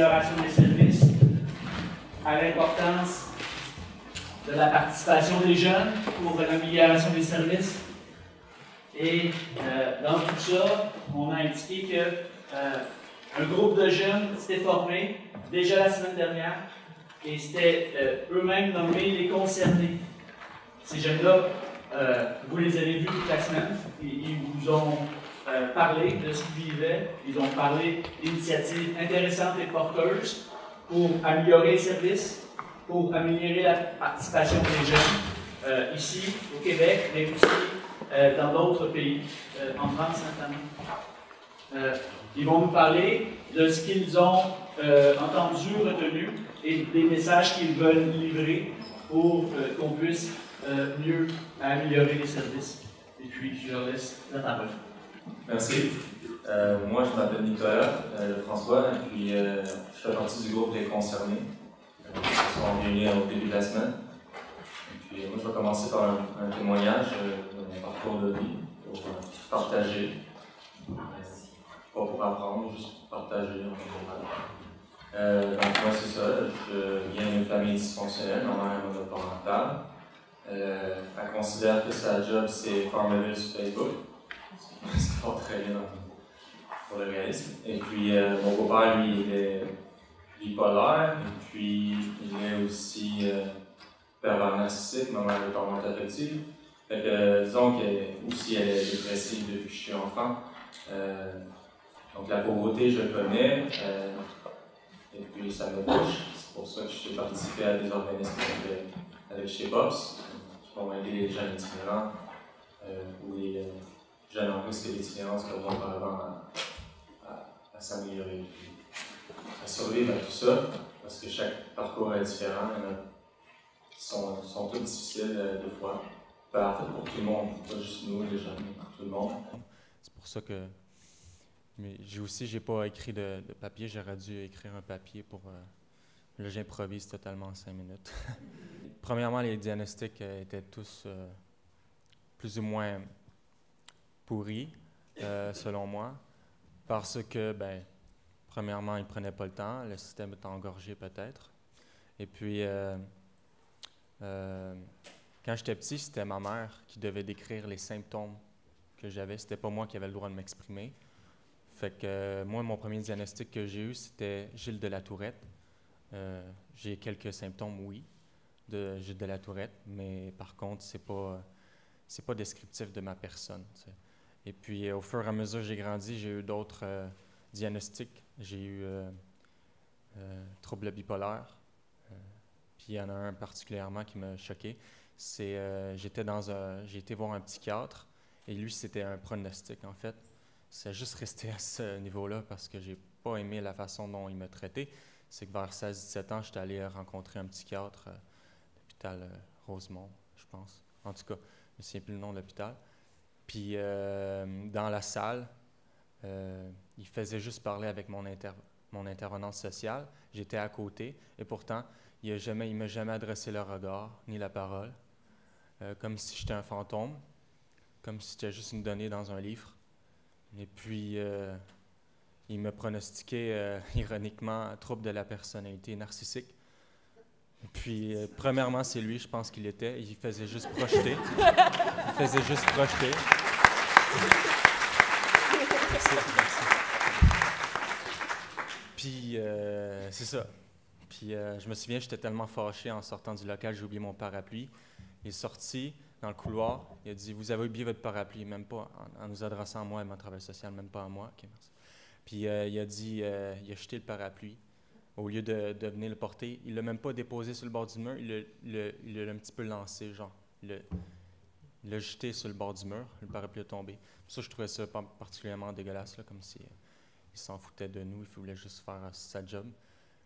l'amélioration des services, à l'importance de la participation des jeunes pour l'amélioration des services. Et dans tout ça, on a indiqué qu'un groupe de jeunes s'était formé déjà la semaine dernière et c'était eux-mêmes nommés les concernés. Ces jeunes-là, vous les avez vus toute la semaine, ils vous ont parlé de ce qu'ils vivaient, ils ont parlé d'initiatives intéressantes et porteuses pour améliorer les services, pour améliorer la participation des jeunes, ici au Québec, mais aussi dans d'autres pays, en France notamment. Ils vont nous parler de ce qu'ils ont entendu, retenu, et des messages qu'ils veulent livrer pour qu'on puisse mieux améliorer les services. Et puis, je leur laisse la parole. Merci. Moi, je m'appelle Nicolas François, et puis je fais partie du groupe Les Concernés. Ils se sont réunis au début de la semaine. Et puis, moi, je vais commencer par un témoignage de mon parcours de vie pour partager. Pas pour apprendre, juste pour partager en général. Donc, moi, c'est ça. Je viens d'une famille dysfonctionnelle, ma mère est monoparentale. Elle considère que sa job, c'est Farmerville sur Facebook. C'est fort très bien pour le réalisme. Et puis, mon beau-père, lui, il est bipolaire, et puis il est aussi pervers narcissique, ma mère est dépendante affective. Fait que, disons qu'elle est dépressive depuis que je suis enfant. Donc, la pauvreté, je connais, et puis ça me touche. C'est pour ça que j'ai participé à des organismes avec chez Pops, qui vont aider les jeunes itinérants ou les jeunes en risque d'itinérance comme moi auparavant à s'améliorer, à survivre à tout ça, parce que chaque parcours est différent. Il y en a qui sont tous difficiles des fois. Ben, en fait, pour tout le monde, pas juste nous, les jeunes, mais pour tout le monde. C'est pour ça que j'ai pas écrit de papier, j'aurais dû écrire un papier pour... là, j'improvise totalement en 5 minutes. Premièrement, les diagnostics étaient tous plus ou moins pourris, selon moi, parce que, premièrement, ils ne prenaient pas le temps, le système était engorgé peut-être. Et puis, quand j'étais petit, c'était ma mère qui devait décrire les symptômes que j'avais. C'était pas moi qui avais le droit de m'exprimer. Fait que moi, mon premier diagnostic que j'ai eu, c'était Gilles de la Tourette. J'ai quelques symptômes, oui, de Gilles de la Tourette, mais par contre, c'est pas descriptif de ma personne. T'sais. Et puis, au fur et à mesure que j'ai grandi, j'ai eu d'autres diagnostics. J'ai eu trouble bipolaire. Puis il y en a un particulièrement qui m'a choqué. C'est j'ai été voir un psychiatre et lui, c'était un pronostic, en fait. C'est juste resté à ce niveau-là parce que j'ai pas aimé la façon dont il m'a traité. C'est que vers 16-17 ans, j'étais allé rencontrer un psychiatre à l'hôpital Rosemont, je pense. En tout cas, je ne me souviens plus le nom de l'hôpital. Puis dans la salle, il faisait juste parler avec mon intervenante sociale. J'étais à côté et pourtant, il ne m'a jamais adressé le regard ni la parole, comme si j'étais un fantôme, comme si j'étais juste une donnée dans un livre. Et puis, il me pronostiquait ironiquement un trouble de la personnalité narcissique. Et puis, premièrement, c'est lui, je pense qu'il était. Il faisait juste projeter. Il faisait juste projeter. Merci. Puis, c'est ça. Puis, je me souviens, j'étais tellement fâché en sortant du local, j'ai oublié mon parapluie. Il est sorti dans le couloir, il a dit « Vous avez oublié votre parapluie », même pas en nous adressant à moi et mon travail social, même pas à moi. Okay, merci. Puis il a dit, il a jeté le parapluie au lieu de venir le porter. Il l'a même pas déposé sur le bord du mur, il l'a un petit peu lancé, genre. Il l'a jeté sur le bord du mur, le parapluie est tombé. Pour ça, je trouvais ça particulièrement dégueulasse, là, comme s'il s'en foutait de nous, il voulait juste faire sa job.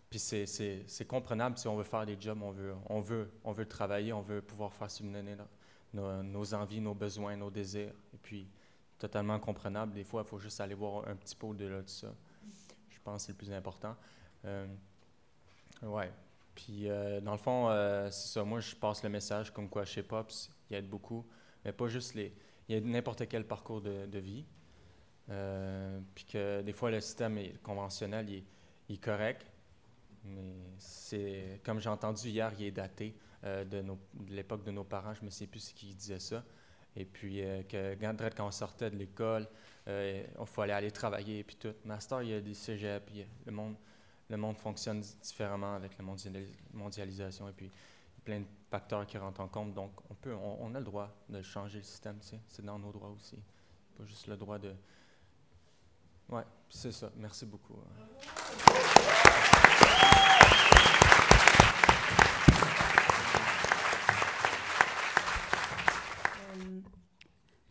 Puis c'est comprenable si on veut faire des jobs, on veut travailler, on veut pouvoir faire subvenir nos envies, nos besoins, nos désirs. Et puis, totalement comprenable. Des fois, il faut juste aller voir un petit peu au-delà de ça. Je pense que c'est le plus important. Ouais. Puis, dans le fond, c'est ça. Moi, je passe le message comme quoi chez Pops, il aide beaucoup. Mais pas juste il aide n'importe quel parcours de vie. Puis que des fois, le système conventionnel, il est correct. Mais c'est, comme j'ai entendu hier, il est daté de l'époque de nos parents. Je ne me souviens plus qui disait ça. Et puis, quand on sortait de l'école, il fallait aller travailler et puis tout. Master, il y a des cégeps, puis le monde fonctionne différemment avec la mondialisation et puis plein de facteurs qui rentrent en compte. Donc, on a le droit de changer le système, tu sais. C'est dans nos droits aussi. Pas juste le droit de... Ouais, c'est ça. Merci beaucoup.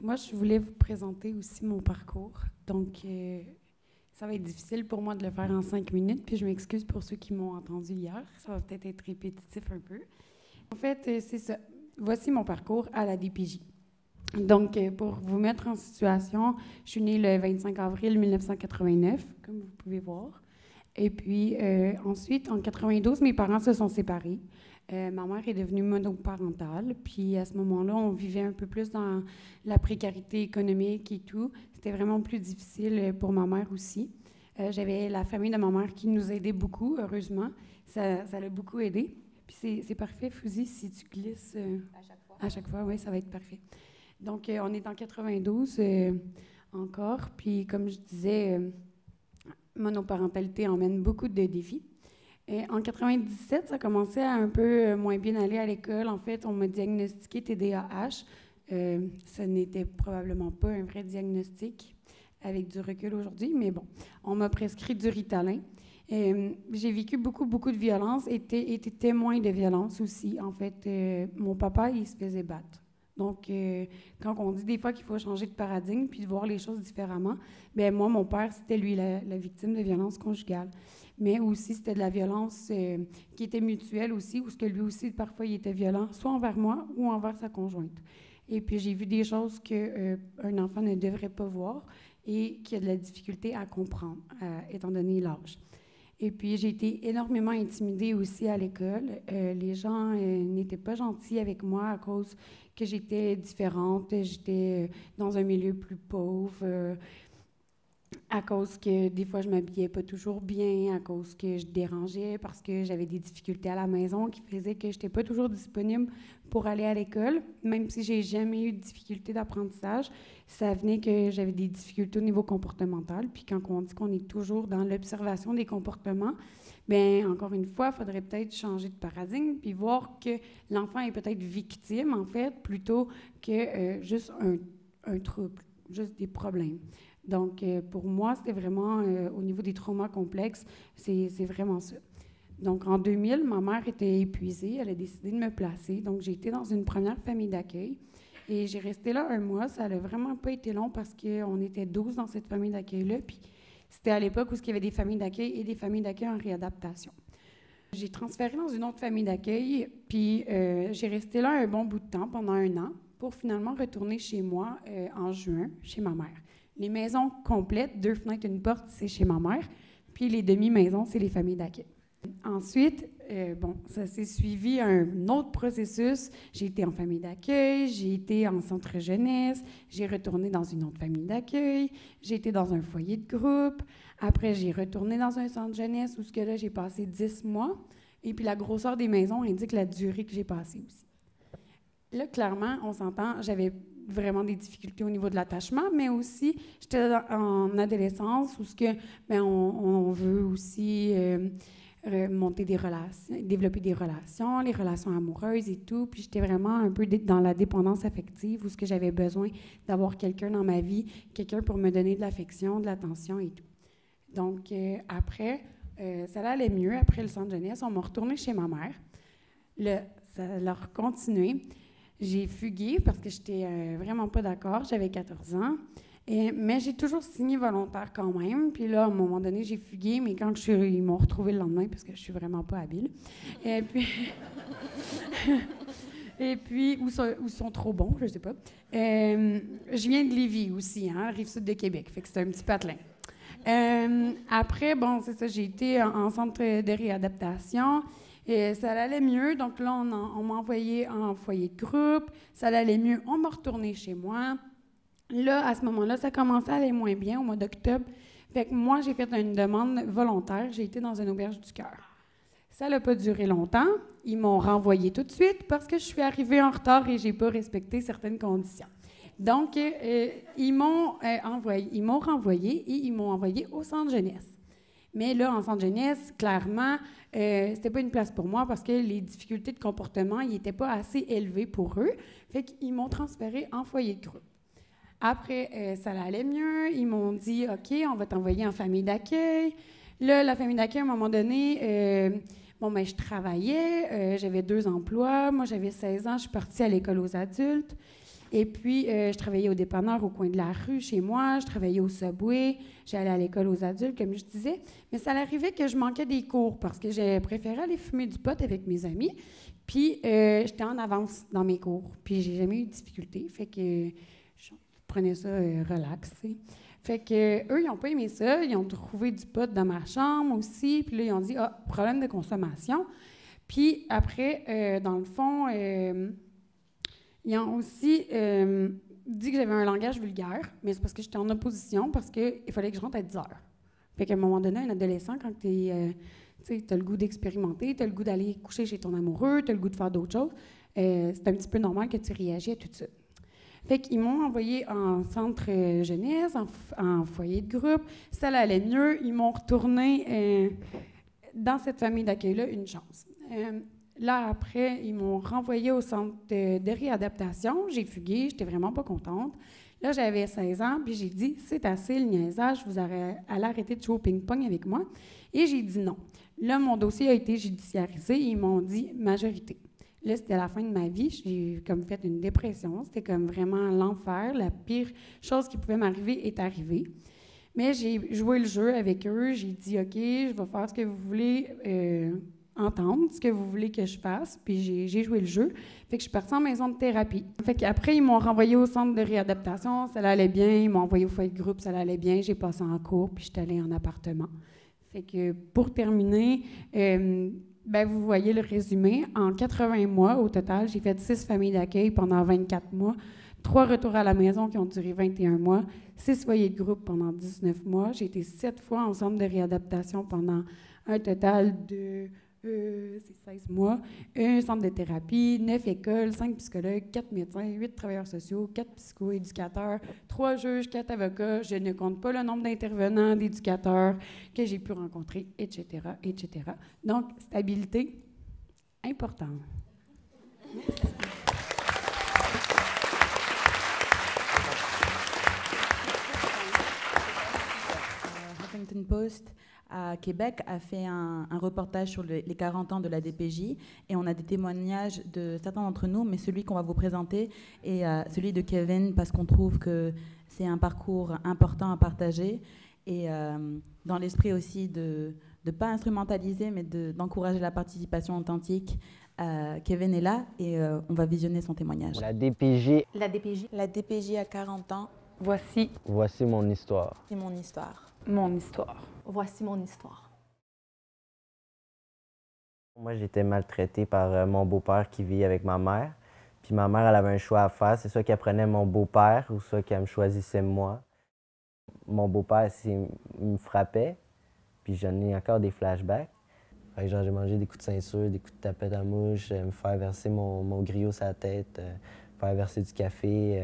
Moi, je voulais vous présenter aussi mon parcours. Donc, ça va être difficile pour moi de le faire en 5 minutes, puis je m'excuse pour ceux qui m'ont entendu hier. Ça va peut-être être répétitif un peu. En fait, c'est ça. Voici mon parcours à la DPJ. Donc, pour vous mettre en situation, je suis née le 25 avril 1989, comme vous pouvez voir. Et puis, ensuite, en 92, mes parents se sont séparés. Ma mère est devenue monoparentale, puis à ce moment-là, on vivait un peu plus dans la précarité économique et tout. C'était vraiment plus difficile pour ma mère aussi. J'avais la famille de ma mère qui nous aidait beaucoup, heureusement. Ça l'a beaucoup aidé. Puis c'est parfait, Fouzi, si tu glisses à chaque fois. À chaque fois, oui, ça va être parfait. Donc, on est en 92 encore, puis comme je disais, monoparentalité emmène beaucoup de défis. Et en 97, ça commençait à un peu moins bien aller à l'école. En fait, on m'a diagnostiqué TDAH. Ça n'était probablement pas un vrai diagnostic avec du recul aujourd'hui, mais bon, on m'a prescrit du Ritalin. J'ai vécu beaucoup de violence et été témoin de violence aussi. En fait, mon papa, il se faisait battre. Donc, quand on dit des fois qu'il faut changer de paradigme puis de voir les choses différemment, bien moi, mon père, c'était lui la victime de violence conjugale. Mais aussi, c'était de la violence qui était mutuelle aussi, où ce que lui aussi, parfois, il était violent, soit envers moi ou envers sa conjointe. Et puis, j'ai vu des choses qu'un enfant ne devrait pas voir et qui a de la difficulté à comprendre, étant donné l'âge. Et puis, j'ai été énormément intimidée aussi à l'école. Les gens n'étaient pas gentils avec moi à cause que j'étais différente. J'étais dans un milieu plus pauvre, à cause que des fois, je m'habillais pas toujours bien, à cause que je dérangeais, parce que j'avais des difficultés à la maison qui faisaient que je n'étais pas toujours disponible pour aller à l'école. Même si j'ai jamais eu de difficultés d'apprentissage, ça venait que j'avais des difficultés au niveau comportemental. Puis quand on dit qu'on est toujours dans l'observation des comportements, bien, encore une fois, il faudrait peut-être changer de paradigme puis voir que l'enfant est peut-être victime, en fait, plutôt que juste un trouble, juste des problèmes. Donc, pour moi, c'était vraiment, au niveau des traumas complexes, c'est vraiment ça. Donc, en 2000, ma mère était épuisée, elle a décidé de me placer. Donc, j'ai été dans une première famille d'accueil et j'ai resté là 1 mois. Ça n'a vraiment pas été long parce qu'on était 12 dans cette famille d'accueil-là. Puis, c'était à l'époque où il y avait des familles d'accueil et des familles d'accueil en réadaptation. J'ai transféré dans une autre famille d'accueil, puis j'ai resté là un bon bout de temps, pendant 1 an, pour finalement retourner chez moi en juin, chez ma mère. Les maisons complètes, 2 fenêtres, 1 porte, c'est chez ma mère. Puis les demi-maisons, c'est les familles d'accueil. Ensuite, ça s'est suivi un autre processus. J'ai été en famille d'accueil, j'ai été en centre jeunesse, j'ai retourné dans une autre famille d'accueil, j'ai été dans un foyer de groupe. Après, j'ai retourné dans un centre jeunesse où là, j'ai passé 10 mois. Et puis la grosseur des maisons indique la durée que j'ai passée aussi. Là, clairement, on s'entend, j'avais vraiment des difficultés au niveau de l'attachement, mais aussi, j'étais en adolescence où on veut aussi monter des relations, développer des relations, les relations amoureuses et tout. Puis j'étais vraiment un peu dans la dépendance affective où j'avais besoin d'avoir quelqu'un dans ma vie, quelqu'un pour me donner de l'affection, de l'attention et tout. Donc, après, ça allait mieux. Après le centre jeunesse, on m'a retourné chez ma mère. Ça a continué. J'ai fugué parce que j'étais vraiment pas d'accord. J'avais 14 ans. Mais j'ai toujours signé volontaire quand même. Puis là, à un moment donné, j'ai fugué, mais quand ils m'ont retrouvée le lendemain parce que je suis vraiment pas habile. Et puis ou sont trop bons, je sais pas. Je viens de Lévis aussi, Rive-Sud de Québec. Fait que c'est un petit patelin. Après, c'est ça, j'ai été en centre de réadaptation. Et ça allait mieux, donc là, on m'a envoyé en foyer de groupe. Ça allait mieux, on m'a retourné chez moi. Là, à ce moment-là, ça commençait à aller moins bien au mois d'octobre. Fait que moi, j'ai fait une demande volontaire. J'ai été dans une auberge du cœur. Ça n'a pas duré longtemps. Ils m'ont renvoyée tout de suite parce que je suis arrivée en retard et je n'ai pas respecté certaines conditions. Donc, ils m'ont renvoyée et ils m'ont envoyée au centre jeunesse. Mais là, en centre jeunesse, clairement, c'était pas une place pour moi parce que les difficultés de comportement n'étaient pas assez élevées pour eux. Fait qu'ils m'ont transférée en foyer de groupe. Après, ça allait mieux. Ils m'ont dit « OK, on va t'envoyer en famille d'accueil ». Là, la famille d'accueil, à un moment donné, je travaillais, j'avais 2 emplois. Moi, j'avais 16 ans, je suis partie à l'école aux adultes. Et puis, je travaillais au dépanneur au coin de la rue chez moi, je travaillais au Subway, j'allais à l'école aux adultes, comme je disais. Mais ça arrivait que je manquais des cours parce que j'ai préféré aller fumer du pot avec mes amis. Puis, j'étais en avance dans mes cours. Puis, j'ai jamais eu de difficulté. Fait que je prenais ça relax, tu sais. Fait que eux, ils n'ont pas aimé ça. Ils ont trouvé du pot dans ma chambre aussi. Puis là, ils ont dit « Ah, problème de consommation ». Puis après, dans le fond... ils ont aussi dit que j'avais un langage vulgaire, mais c'est parce que j'étais en opposition, parce qu'il fallait que je rentre à 10 heures. Fait qu'à un moment donné, un adolescent, quand tu as le goût d'expérimenter, tu as le goût d'aller coucher chez ton amoureux, tu as le goût de faire d'autres choses, c'est un petit peu normal que tu réagis à tout ça. Fait qu'ils m'ont envoyé en centre jeunesse, en foyer de groupe. Ça allait mieux. Ils m'ont retourné dans cette famille d'accueil-là une chance. Là, après, ils m'ont renvoyée au centre de réadaptation. J'ai fugué, j'étais vraiment pas contente. Là, j'avais 16 ans, puis j'ai dit « C'est assez le niaisage, vous allez arrêter de jouer au ping-pong avec moi. » Et j'ai dit non. Là, mon dossier a été judiciarisé et ils m'ont dit « Majorité ». Là, c'était la fin de ma vie. J'ai comme fait une dépression. C'était comme vraiment l'enfer. La pire chose qui pouvait m'arriver est arrivée. Mais j'ai joué le jeu avec eux. J'ai dit « OK, je vais faire ce que vous voulez entendre, ce que vous voulez que je fasse. » Puis j'ai joué le jeu. Fait que je suis partie en maison de thérapie. Fait qu'après, ils m'ont renvoyée au centre de réadaptation. Ça allait bien. Ils m'ont envoyé au foyer de groupe. Ça allait bien. J'ai passé en cours, puis j'étais allée en appartement. Fait que pour terminer, vous voyez le résumé. En 80 mois, au total, j'ai fait 6 familles d'accueil pendant 24 mois, 3 retours à la maison qui ont duré 21 mois, 6 foyers de groupe pendant 19 mois. J'ai été 7 fois en centre de réadaptation pendant un total de 16 mois, un centre de thérapie, 9 écoles, 5 psychologues, 4 médecins, 8 travailleurs sociaux, 4 psycho-éducateurs, 3 juges, 4 avocats. Je ne compte pas le nombre d'intervenants, d'éducateurs que j'ai pu rencontrer, etc., etc. Donc, stabilité, important. Merci. Huffington Post à Québec a fait un reportage sur les 40 ans de la DPJ et on a des témoignages de certains d'entre nous, mais celui qu'on va vous présenter est celui de Kevin parce qu'on trouve que c'est un parcours important à partager et dans l'esprit aussi de ne pas instrumentaliser mais d'encourager la participation authentique. Kevin est là et on va visionner son témoignage. La DPJ. La DPJ. La DPJ a 40 ans. Voici mon histoire. C'est mon histoire. Mon histoire. Voici mon histoire. Moi, j'étais maltraité par mon beau-père qui vit avec ma mère. Puis ma mère, elle avait un choix à faire. C'est soit qu'elle prenait mon beau-père ou soit qu'elle me choisissait moi. Mon beau-père, il me frappait. Puis j'en ai encore des flashbacks. Fait que genre, j'ai mangé des coups de ceinture, des coups de tapette à mouche, me faire verser mon griot sur la tête, faire verser du café,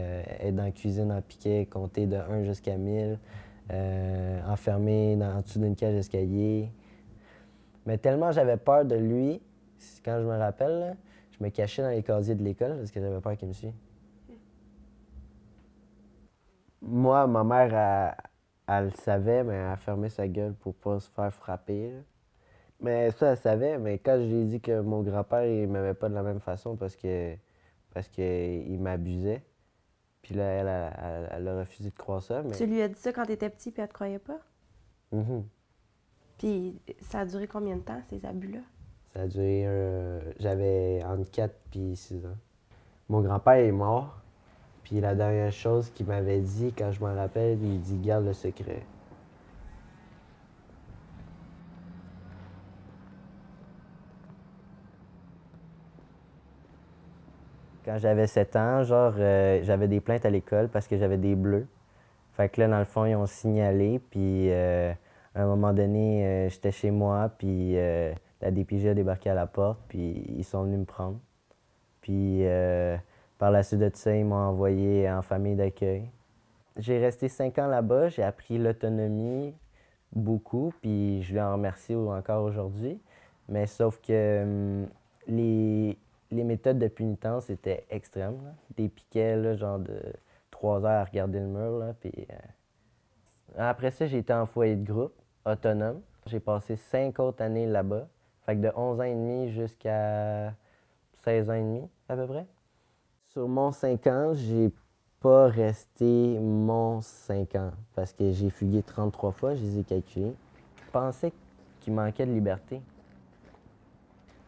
être dans la cuisine en piquet, compter de 1 jusqu'à 1000. Enfermé en dessous d'une cage d'escalier. Mais tellement j'avais peur de lui, quand je me rappelle, là, je me cachais dans les casiers de l'école parce que j'avais peur qu'il me suive. Moi, ma mère, elle le savait, mais elle a fermé sa gueule pour pas se faire frapper. Là. Mais ça, elle savait, mais quand je lui ai dit que mon grand-père, il m'aimait pas de la même façon parce qu'il m'abusait, puis là, elle a refusé de croire ça. Mais... Tu lui as dit ça quand tu étais petit, puis elle te croyait pas? Mm-hmm. Puis ça a duré combien de temps, ces abus-là? Ça a duré... j'avais entre 4 et 6 ans. Mon grand-père est mort, puis la dernière chose qu'il m'avait dit, quand je m'en rappelle, il dit « Garde le secret ». Quand j'avais 7 ans, j'avais des plaintes à l'école parce que j'avais des bleus. Fait que là, dans le fond, ils ont signalé, puis à un moment donné, j'étais chez moi, puis la DPJ a débarqué à la porte, puis ils sont venus me prendre. Puis par la suite de ça, ils m'ont envoyé en famille d'accueil. J'ai resté 5 ans là-bas, j'ai appris l'autonomie beaucoup, puis je lui en remercie encore aujourd'hui. Mais sauf que les méthodes de pénitence étaient extrêmes, là. Des piquets, là, genre de 3 heures à regarder le mur, là, puis... Après ça, j'ai été en foyer de groupe, autonome. J'ai passé 5 autres années là-bas. Fait que de 11 ans et demi jusqu'à 16 ans et demi, à peu près. Sur mon 5 ans, j'ai pas resté mon 5 ans parce que j'ai fugué 33 fois, je les ai calculés. Je pensais qu'il manquait de liberté.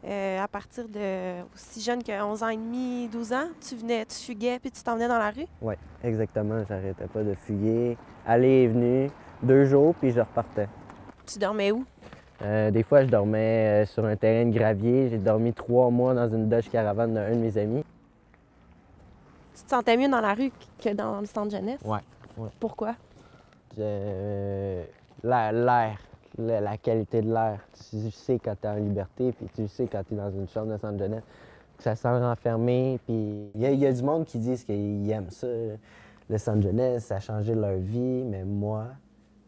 À partir de aussi jeune que 11 ans et demi, 12 ans, tu fuguais puis tu t'en venais dans la rue? Oui, exactement. J'arrêtais pas de fuguer. Aller et venue, 2 jours, puis je repartais. Tu dormais où? Des fois, je dormais sur un terrain de gravier. J'ai dormi 3 mois dans une Dodge Caravane d'un de mes amis. Tu te sentais mieux dans la rue que dans le centre jeunesse? Ouais. Pourquoi? L'air, la qualité de l'air. Tu sais quand tu es en liberté, puis tu sais quand tu es dans une chambre de centre jeunesse, que ça sent renfermé. Puis il y a du monde qui disent qu'ils aiment ça. Le centre jeunesse, ça a changé leur vie, mais moi,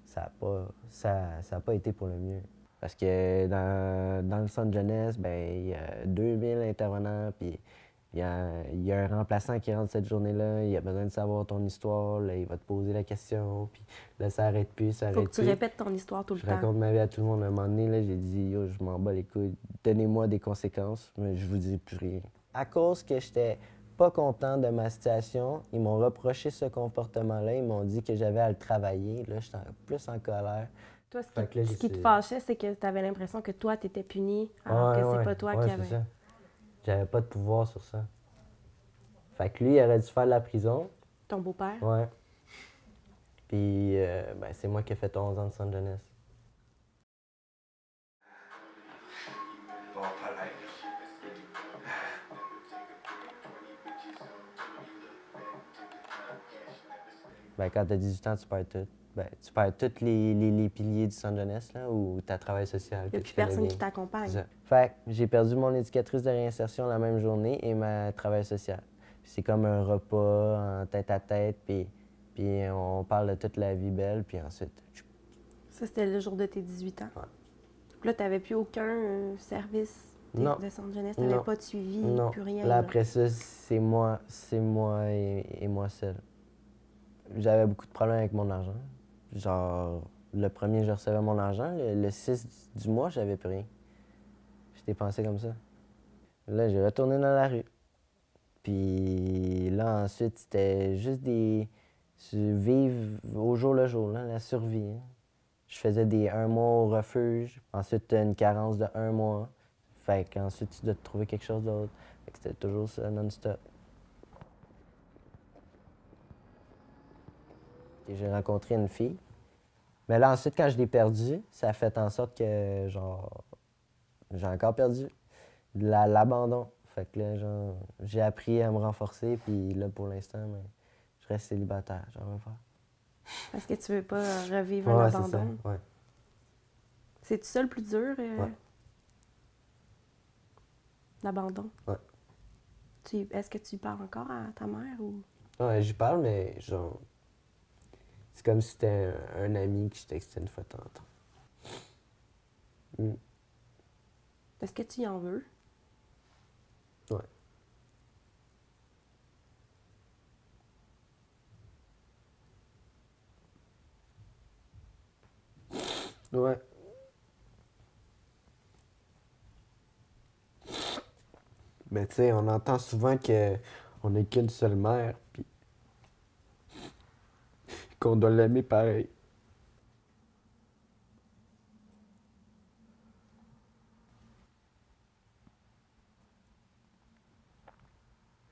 ça n'a pas été pour le mieux. Parce que dans le centre jeunesse, ben il y a 2000 intervenants, puis il y a un remplaçant qui rentre cette journée-là, il a besoin de savoir ton histoire, là, il va te poser la question, puis là, ça arrête plus, ça arrête plus. Faut que tu répètes ton histoire tout le temps. Je raconte ma vie à tout le monde. À un moment donné, là, j'ai dit, yo, je m'en bats les couilles, donnez-moi des conséquences, mais je vous dis plus rien. À cause que j'étais pas content de ma situation, ils m'ont reproché ce comportement-là, ils m'ont dit que j'avais à le travailler. Là, j'étais plus en colère. Toi, ce qui te fâchait, c'est que tu avais l'impression que toi, tu étais puni, alors que c'est pas toi qui avais... C'est ça. J'avais pas de pouvoir sur ça. Fait que lui, il aurait dû faire de la prison. Ton beau-père? Ouais. Puis, ben, c'est moi qui ai fait 11 ans de centre jeunesse. Ben, quand t'as 18 ans, tu perds tout. Ben, tu perds tous les piliers du centre jeunesse, là, ou ta travail social. Il n'y a plus personne qui t'accompagne. Fait que j'ai perdu mon éducatrice de réinsertion la même journée et ma travail social. C'est comme un repas en tête-à-tête, puis on parle de toute la vie belle, puis ensuite... Ça, c'était le jour de tes 18 ans? Ouais. Là, tu n'avais plus aucun service de centre jeunesse? Tu n'avais pas de suivi, non. Plus rien? Là, après ça, c'est moi et moi seul. J'avais beaucoup de problèmes avec mon argent. Genre, le premier, je recevais mon argent. Le 6 du mois, j'avais plus rien. Je dépensais comme ça. Là, j'ai retourné dans la rue. Puis là, ensuite, c'était juste vivre au jour le jour, là, la survie. Hein. Je faisais des 1 mois au refuge. Ensuite, une carence de 1 mois. Fait qu'ensuite, tu dois te trouver quelque chose d'autre. Fait que c'était toujours ça, non-stop. Et j'ai rencontré une fille. Mais là, ensuite, quand je l'ai perdue, ça a fait en sorte que, genre, j'ai encore perdu l'abandon. Fait que là, genre, j'ai appris à me renforcer, puis là, pour l'instant, ben, je reste célibataire. J'en veux pas. Parce que tu veux pas revivre un abandon? C'est ça, ouais. C'est-tu ça le plus dur? Ouais. L'abandon? Ouais. Est-ce que tu parles encore à ta mère ou... Ouais, j'y parle, mais genre... C'est comme si c'était un ami que je textais une fois de temps en temps. Est-ce que tu y en veux? Ouais. Ouais. Mais tu sais, on entend souvent qu'on n'est qu'une seule mère, puis qu'on doit l'aimer pareil.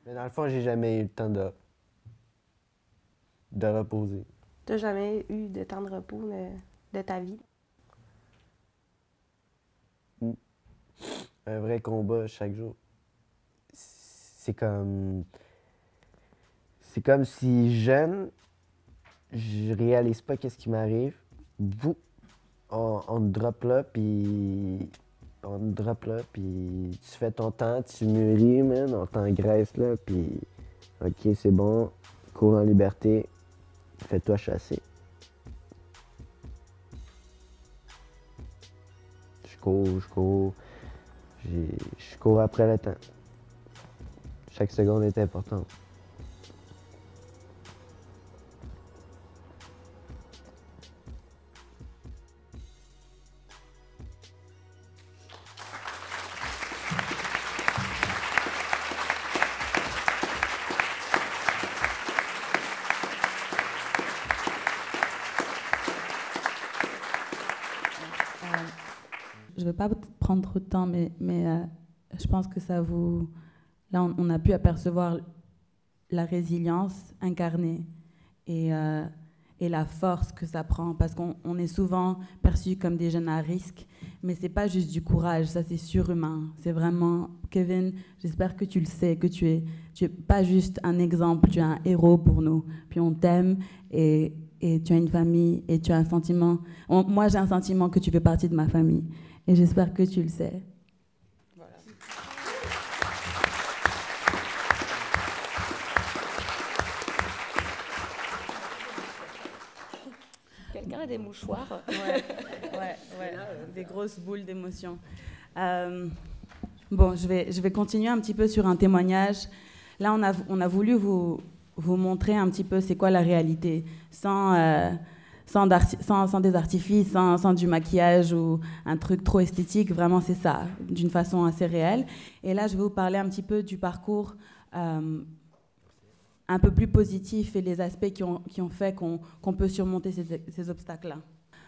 Mais dans le fond, j'ai jamais eu le temps de reposer. T'as jamais eu de temps de repos de ta vie? Un vrai combat chaque jour. C'est comme si jeune, je réalise pas qu'est-ce qui m'arrive. On te drop là, puis on te drop là, puis tu fais ton temps, tu mûris, man, on t'engraisse là, puis ok, c'est bon, cours en liberté, fais-toi chasser. Je cours après le temps. Chaque seconde est importante. Je ne veux pas prendre trop de temps, mais je pense que ça vous... Là, on a pu apercevoir la résilience incarnée et la force que ça prend, parce qu'on est souvent perçu comme des jeunes à risque, mais ce n'est pas juste du courage, ça c'est surhumain. C'est vraiment... Kevin, j'espère que tu le sais, que tu es pas juste un exemple, tu es un héros pour nous. Puis on t'aime et tu as une famille et tu as un sentiment... Moi, j'ai un sentiment que tu fais partie de ma famille. Et j'espère que tu le sais. Voilà. Quelqu'un a des mouchoirs? Ouais, des grosses boules d'émotion. Bon, je vais continuer un petit peu sur un témoignage. Là, on a voulu vous montrer un petit peu c'est quoi la réalité, sans des artifices, sans du maquillage ou un truc trop esthétique. Vraiment, c'est ça, d'une façon assez réelle. Et là, je vais vous parler un petit peu du parcours un peu plus positif et les aspects qui ont fait qu'on peut surmonter ces obstacles-là.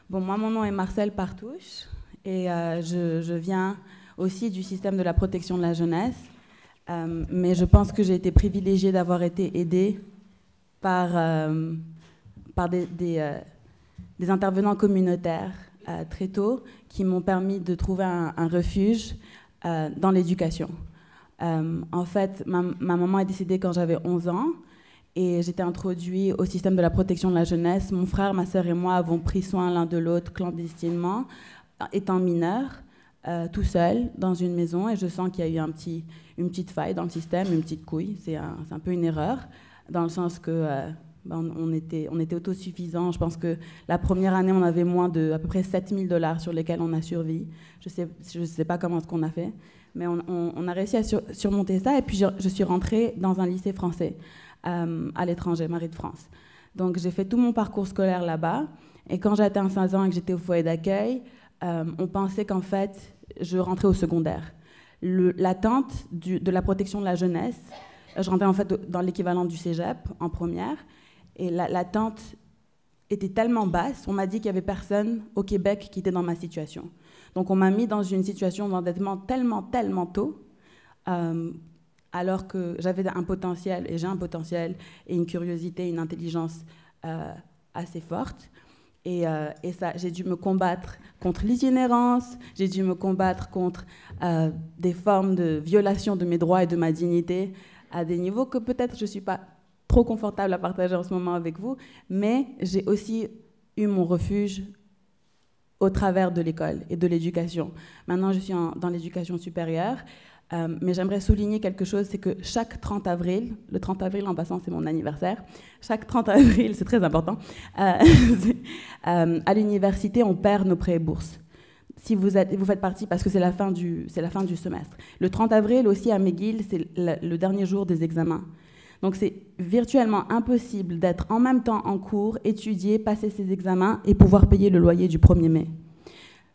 Bon, moi, mon nom est Marcel Partouche et je viens aussi du système de la protection de la jeunesse. Mais je pense que j'ai été privilégiée d'avoir été aidée par des intervenants communautaires très tôt qui m'ont permis de trouver un refuge dans l'éducation. En fait, ma maman est décédée quand j'avais 11 ans et j'étais introduite au système de la protection de la jeunesse. Mon frère, ma sœur et moi avons pris soin l'un de l'autre clandestinement, étant mineurs, tout seul dans une maison, et je sens qu'il y a eu une petite faille dans le système, une petite couille. C'est un peu une erreur, dans le sens que on était autosuffisants. Je pense que la première année, on avait moins de à peu près 7 000 $ sur lesquels on a survécu. Je sais pas comment ce qu'on a fait, mais on a réussi à surmonter ça. Et puis je suis rentrée dans un lycée français à l'étranger, Marie de France. Donc j'ai fait tout mon parcours scolaire là-bas. Et quand j'ai atteint 15 ans et que j'étais au foyer d'accueil, on pensait qu'en fait, je rentrais au secondaire. L'attente de la protection de la jeunesse, je rentrais en fait dans l'équivalent du cégep en première. Et l'attente était tellement basse, on m'a dit qu'il n'y avait personne au Québec qui était dans ma situation. Donc on m'a mis dans une situation d'endettement tellement tôt, alors que j'avais un potentiel, et j'ai un potentiel, et une curiosité, une intelligence assez forte. Et ça, j'ai dû me combattre contre l'itinérance, j'ai dû me combattre contre des formes de violation de mes droits et de ma dignité à des niveaux que peut-être je ne suis pas trop confortable à partager en ce moment avec vous, mais j'ai aussi eu mon refuge au travers de l'école et de l'éducation. Maintenant, je suis dans l'éducation supérieure, mais j'aimerais souligner quelque chose, c'est que chaque 30 avril, le 30 avril en passant, c'est mon anniversaire, chaque 30 avril, c'est très important, à l'université, on perd nos prêts et bourses. Si vous faites partie, parce que c'est la fin du semestre. Le 30 avril aussi, à McGill, c'est le dernier jour des examens. Donc c'est virtuellement impossible d'être en même temps en cours, étudier, passer ses examens et pouvoir payer le loyer du 1er mai.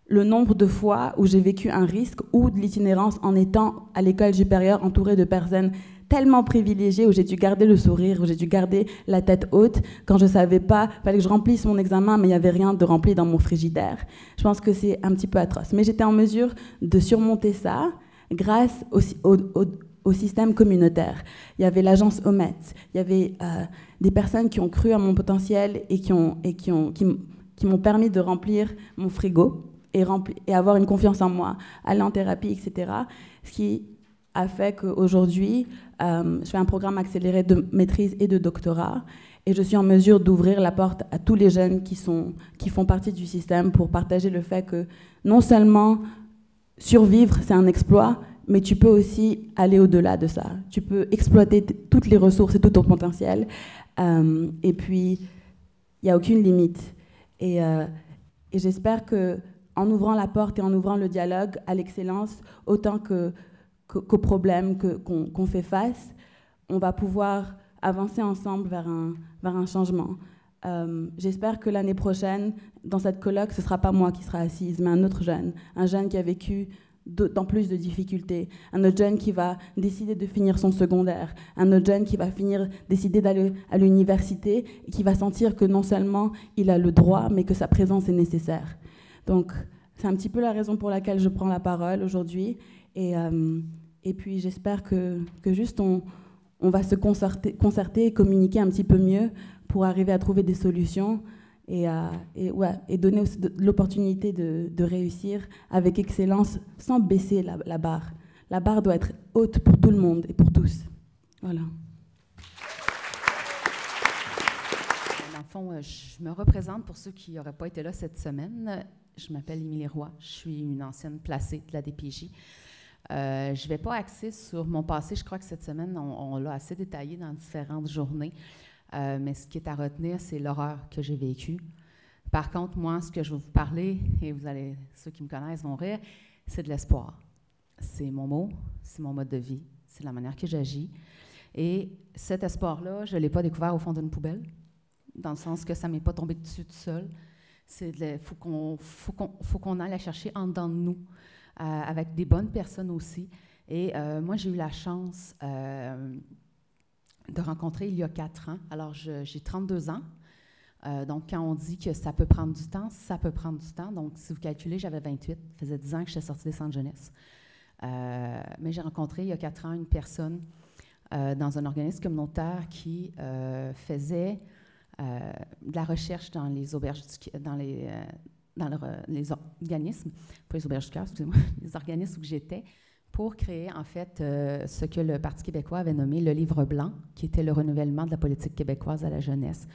Le nombre de fois où j'ai vécu un risque ou de l'itinérance en étant à l'école supérieure entourée de personnes tellement privilégiées, où j'ai dû garder le sourire, où j'ai dû garder la tête haute, quand je ne savais pas, il fallait que je remplisse mon examen, mais il n'y avait rien de rempli dans mon frigidaire. Je pense que c'est un petit peu atroce. Mais j'étais en mesure de surmonter ça grâce au système communautaire. Il y avait l'agence OMET, il y avait des personnes qui ont cru à mon potentiel et qui m'ont permis de remplir mon frigo et avoir une confiance en moi, aller en thérapie, etc. Ce qui a fait qu'aujourd'hui, je fais un programme accéléré de maîtrise et de doctorat, et je suis en mesure d'ouvrir la porte à tous les jeunes qui font partie du système pour partager le fait que non seulement survivre, c'est un exploit, mais tu peux aussi aller au-delà de ça. Tu peux exploiter toutes les ressources et tout ton potentiel. Et puis, il n'y a aucune limite. Et j'espère qu'en ouvrant la porte et en ouvrant le dialogue à l'excellence, autant qu'aux problèmes qu'on fait face, on va pouvoir avancer ensemble vers un changement. J'espère que l'année prochaine, dans cette colloque, ce ne sera pas moi qui sera assise, mais un jeune qui a vécu d'autant plus de difficultés, un autre jeune qui va décider de finir son secondaire, un autre jeune qui va décider d'aller à l'université et qui va sentir que non seulement il a le droit, mais que sa présence est nécessaire. Donc, c'est un petit peu la raison pour laquelle je prends la parole aujourd'hui. Et puis, j'espère que juste on va se concerter et communiquer un petit peu mieux pour arriver à trouver des solutions et donner aussi l'opportunité de réussir avec excellence sans baisser la barre. La barre doit être haute pour tout le monde et pour tous. Voilà. Dans le fond, je me représente pour ceux qui n'auraient pas été là cette semaine. Je m'appelle Émilie Roy, je suis une ancienne placée de la DPJ. Je ne vais pas axer sur mon passé. Je crois que cette semaine, on l'a assez détaillé dans différentes journées. Mais ce qui est à retenir, c'est l'horreur que j'ai vécue. Par contre, moi, ce que je vais vous parler, et ceux qui me connaissent vont rire, c'est de l'espoir. C'est mon mot, c'est mon mode de vie, c'est la manière que j'agis. Et cet espoir-là, je ne l'ai pas découvert au fond d'une poubelle, dans le sens que ça ne m'est pas tombé dessus tout seul. Il faut qu'on aille la chercher en dedans de nous, avec des bonnes personnes aussi. Et moi, j'ai eu la chance de rencontrer il y a 4 ans. Alors, j'ai 32 ans. Donc, quand on dit que ça peut prendre du temps, ça peut prendre du temps. Donc, si vous calculez, j'avais 28. Ça faisait 10 ans que j'étais sortie des centres jeunesse. Mais j'ai rencontré il y a 4 ans une personne dans un organisme communautaire qui faisait de la recherche dans les auberges les organismes, pas les auberges du cœur, excusez-moi, les organismes où j'étais, pour créer, en fait, ce que le Parti québécois avait nommé le Livre blanc, qui était le renouvellement de la politique québécoise à la jeunesse.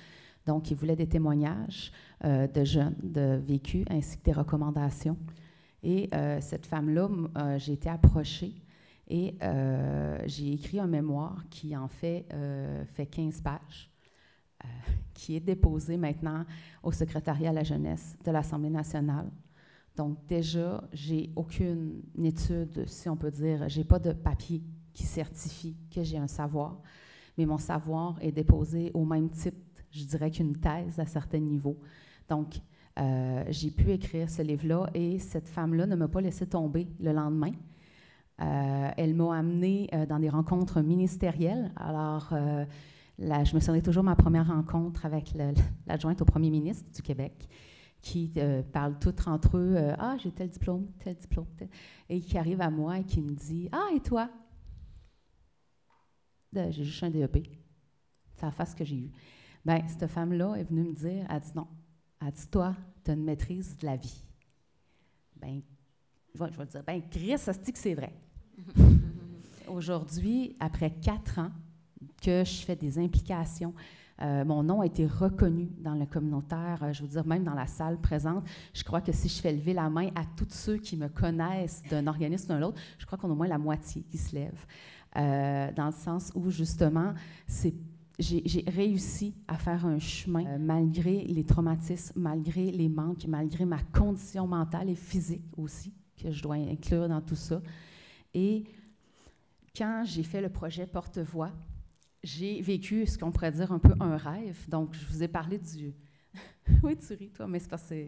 Donc, il voulait des témoignages de jeunes, de vécus, ainsi que des recommandations. Et cette femme-là, j'ai été approchée et j'ai écrit un mémoire qui, en fait 15 pages, qui est déposé maintenant au secrétariat à la jeunesse de l'Assemblée nationale. Donc, déjà, j'ai aucune étude, si on peut dire, j'ai pas de papier qui certifie que j'ai un savoir, mais mon savoir est déposé au même titre, je dirais, qu'une thèse à certains niveaux. Donc, j'ai pu écrire ce livre-là et cette femme-là ne m'a pas laissé tomber le lendemain. Elle m'a amenée dans des rencontres ministérielles. Alors, je me souviens toujours de ma première rencontre avec l'adjointe au premier ministre du Québec, qui parlent toutes entre eux, « Ah, j'ai tel diplôme, tel diplôme, tel... » et qui arrive à moi et qui me dit, « Ah, et toi? » J'ai juste un DEP. C'est la face que j'ai eue. Bien, cette femme-là est venue me dire, elle dit non. Elle dit, toi, tu as une maîtrise de la vie. Bien, je vais dire, bien, Chris, ça se dit que c'est vrai. Aujourd'hui, après 4 ans que je fais des implications, mon nom a été reconnu dans le communautaire, je veux dire, même dans la salle présente. Je crois que si je fais lever la main à tous ceux qui me connaissent d'un organisme ou d'un autre, je crois qu'on a au moins la moitié qui se lève. Dans le sens où, justement, j'ai réussi à faire un chemin malgré les traumatismes, malgré les manques, malgré ma condition mentale et physique aussi, que je dois inclure dans tout ça. Et quand j'ai fait le projet Porte-Voix, j'ai vécu ce qu'on pourrait dire un peu un rêve. Donc, je vous ai parlé du... Oui, tu ris, toi, mais c'est parce que...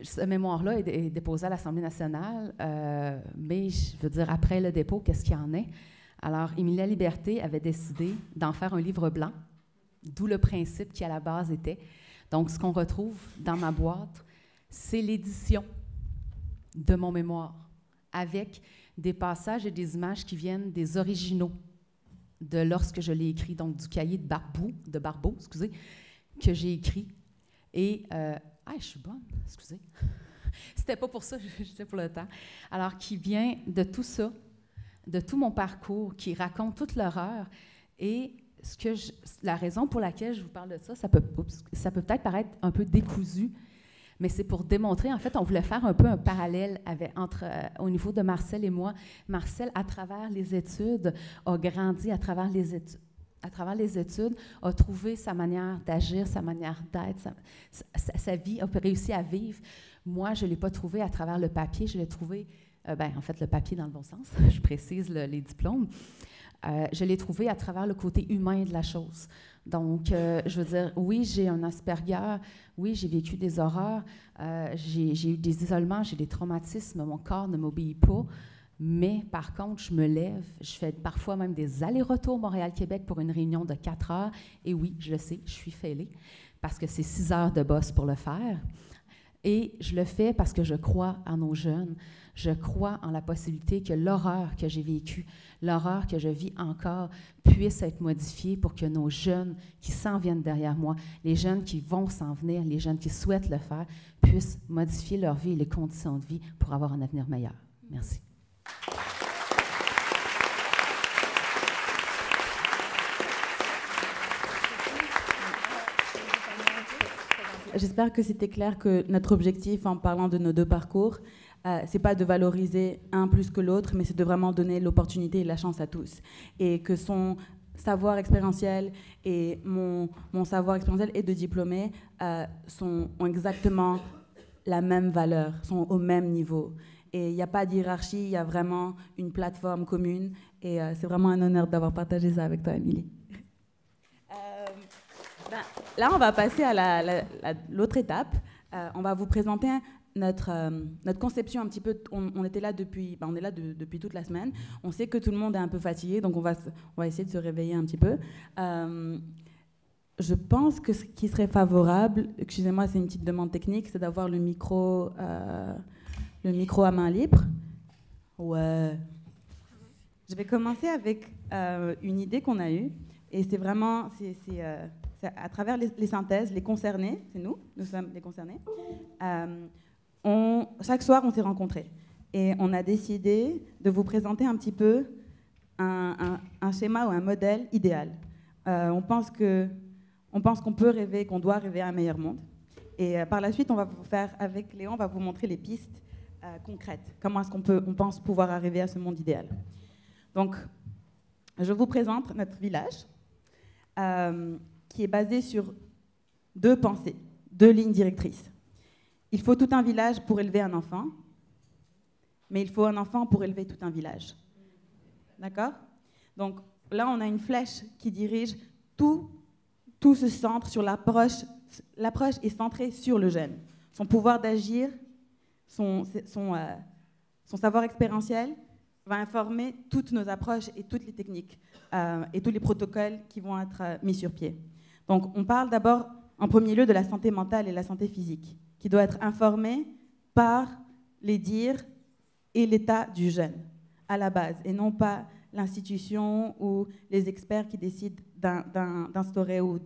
ce mémoire-là est déposé à l'Assemblée nationale, mais je veux dire, après le dépôt, qu'est-ce qu'il y en est? Alors, Emilia Liberté avait décidé d'en faire un livre blanc, d'où le principe qui, à la base, était. Donc, ce qu'on retrouve dans ma boîte, c'est l'édition de mon mémoire, avec des passages et des images qui viennent des originaux de lorsque je l'ai écrit, donc du cahier de Barbeau, excusez, que j'ai écrit. Et... je suis bonne, excusez. C'était pas pour ça, j'étais pour le temps. Alors, qui vient de tout ça, de tout mon parcours, qui raconte toute l'horreur. Et la raison pour laquelle je vous parle de ça, ça peut peut-être paraître un peu décousu, Mais c'est pour démontrer, en fait, on voulait faire un peu un parallèle au niveau de Marcel et moi. Marcel, à travers les études, a grandi à travers les études, a trouvé sa manière d'agir, sa manière d'être, sa vie, a réussi à vivre. Moi, je ne l'ai pas trouvé à travers le papier, je l'ai trouvé, en fait, le papier dans le bon sens, je précise les diplômes. Je l'ai trouvé à travers le côté humain de la chose. Donc, je veux dire, oui, j'ai un Asperger, oui, j'ai vécu des horreurs, j'ai eu des isolements, j'ai des traumatismes, mon corps ne m'obéit pas, mais par contre, je me lève, je fais parfois même des allers-retours Montréal-Québec pour une réunion de 4 heures, et oui, je le sais, je suis fêlée, parce que c'est 6 heures de bosse pour le faire. Et je le fais parce que je crois en nos jeunes. Je crois en la possibilité que l'horreur que j'ai vécue, l'horreur que je vis encore, puisse être modifiée pour que nos jeunes qui s'en viennent derrière moi, les jeunes qui vont s'en venir, les jeunes qui souhaitent le faire, puissent modifier leur vie et les conditions de vie pour avoir un avenir meilleur. Merci. J'espère que c'était clair que notre objectif, en parlant de nos deux parcours, c'est pas de valoriser un plus que l'autre, mais c'est de vraiment donner l'opportunité et la chance à tous. Et que son savoir expérientiel et mon savoir expérientiel et de diplômé ont exactement la même valeur, sont au même niveau. Et il n'y a pas de hiérarchie, il y a vraiment une plateforme commune. Et c'est vraiment un honneur d'avoir partagé ça avec toi, Émilie. Là, on va passer à l'autre étape. On va vous présenter notre conception un petit peu. On était là depuis, on est là depuis toute la semaine. On sait que tout le monde est un peu fatigué, donc on va essayer de se réveiller un petit peu. Je pense que ce qui serait favorable, excusez-moi, c'est une petite demande technique, c'est d'avoir le micro à main libre. Ouais. Je vais commencer avec une idée qu'on a eue, et c'est vraiment, à travers les synthèses, les concernés, c'est nous sommes les concernés. Chaque soir, on s'est rencontrés et on a décidé de vous présenter un petit peu un schéma ou un modèle idéal. On pense qu'on peut rêver, qu'on doit rêver à un meilleur monde. Et par la suite, on va vous faire, avec Léon, on va vous montrer les pistes concrètes. Comment est-ce on pense pouvoir arriver à ce monde idéal. Donc, je vous présente notre village, qui est basé sur 2 pensées, 2 lignes directrices. Il faut tout un village pour élever un enfant, mais il faut un enfant pour élever tout un village. D'accord? Donc là, on a une flèche qui dirige tout se centre sur l'approche. L'approche est centrée sur le jeune. Son pouvoir d'agir, son savoir expérientiel va informer toutes nos approches et toutes les techniques et tous les protocoles qui vont être mis sur pied. Donc, on parle d'abord, en premier lieu, de la santé mentale et la santé physique, qui doit être informée par les dires et l'état du jeune, à la base, et non pas l'institution ou les experts qui décident d'instaurer ou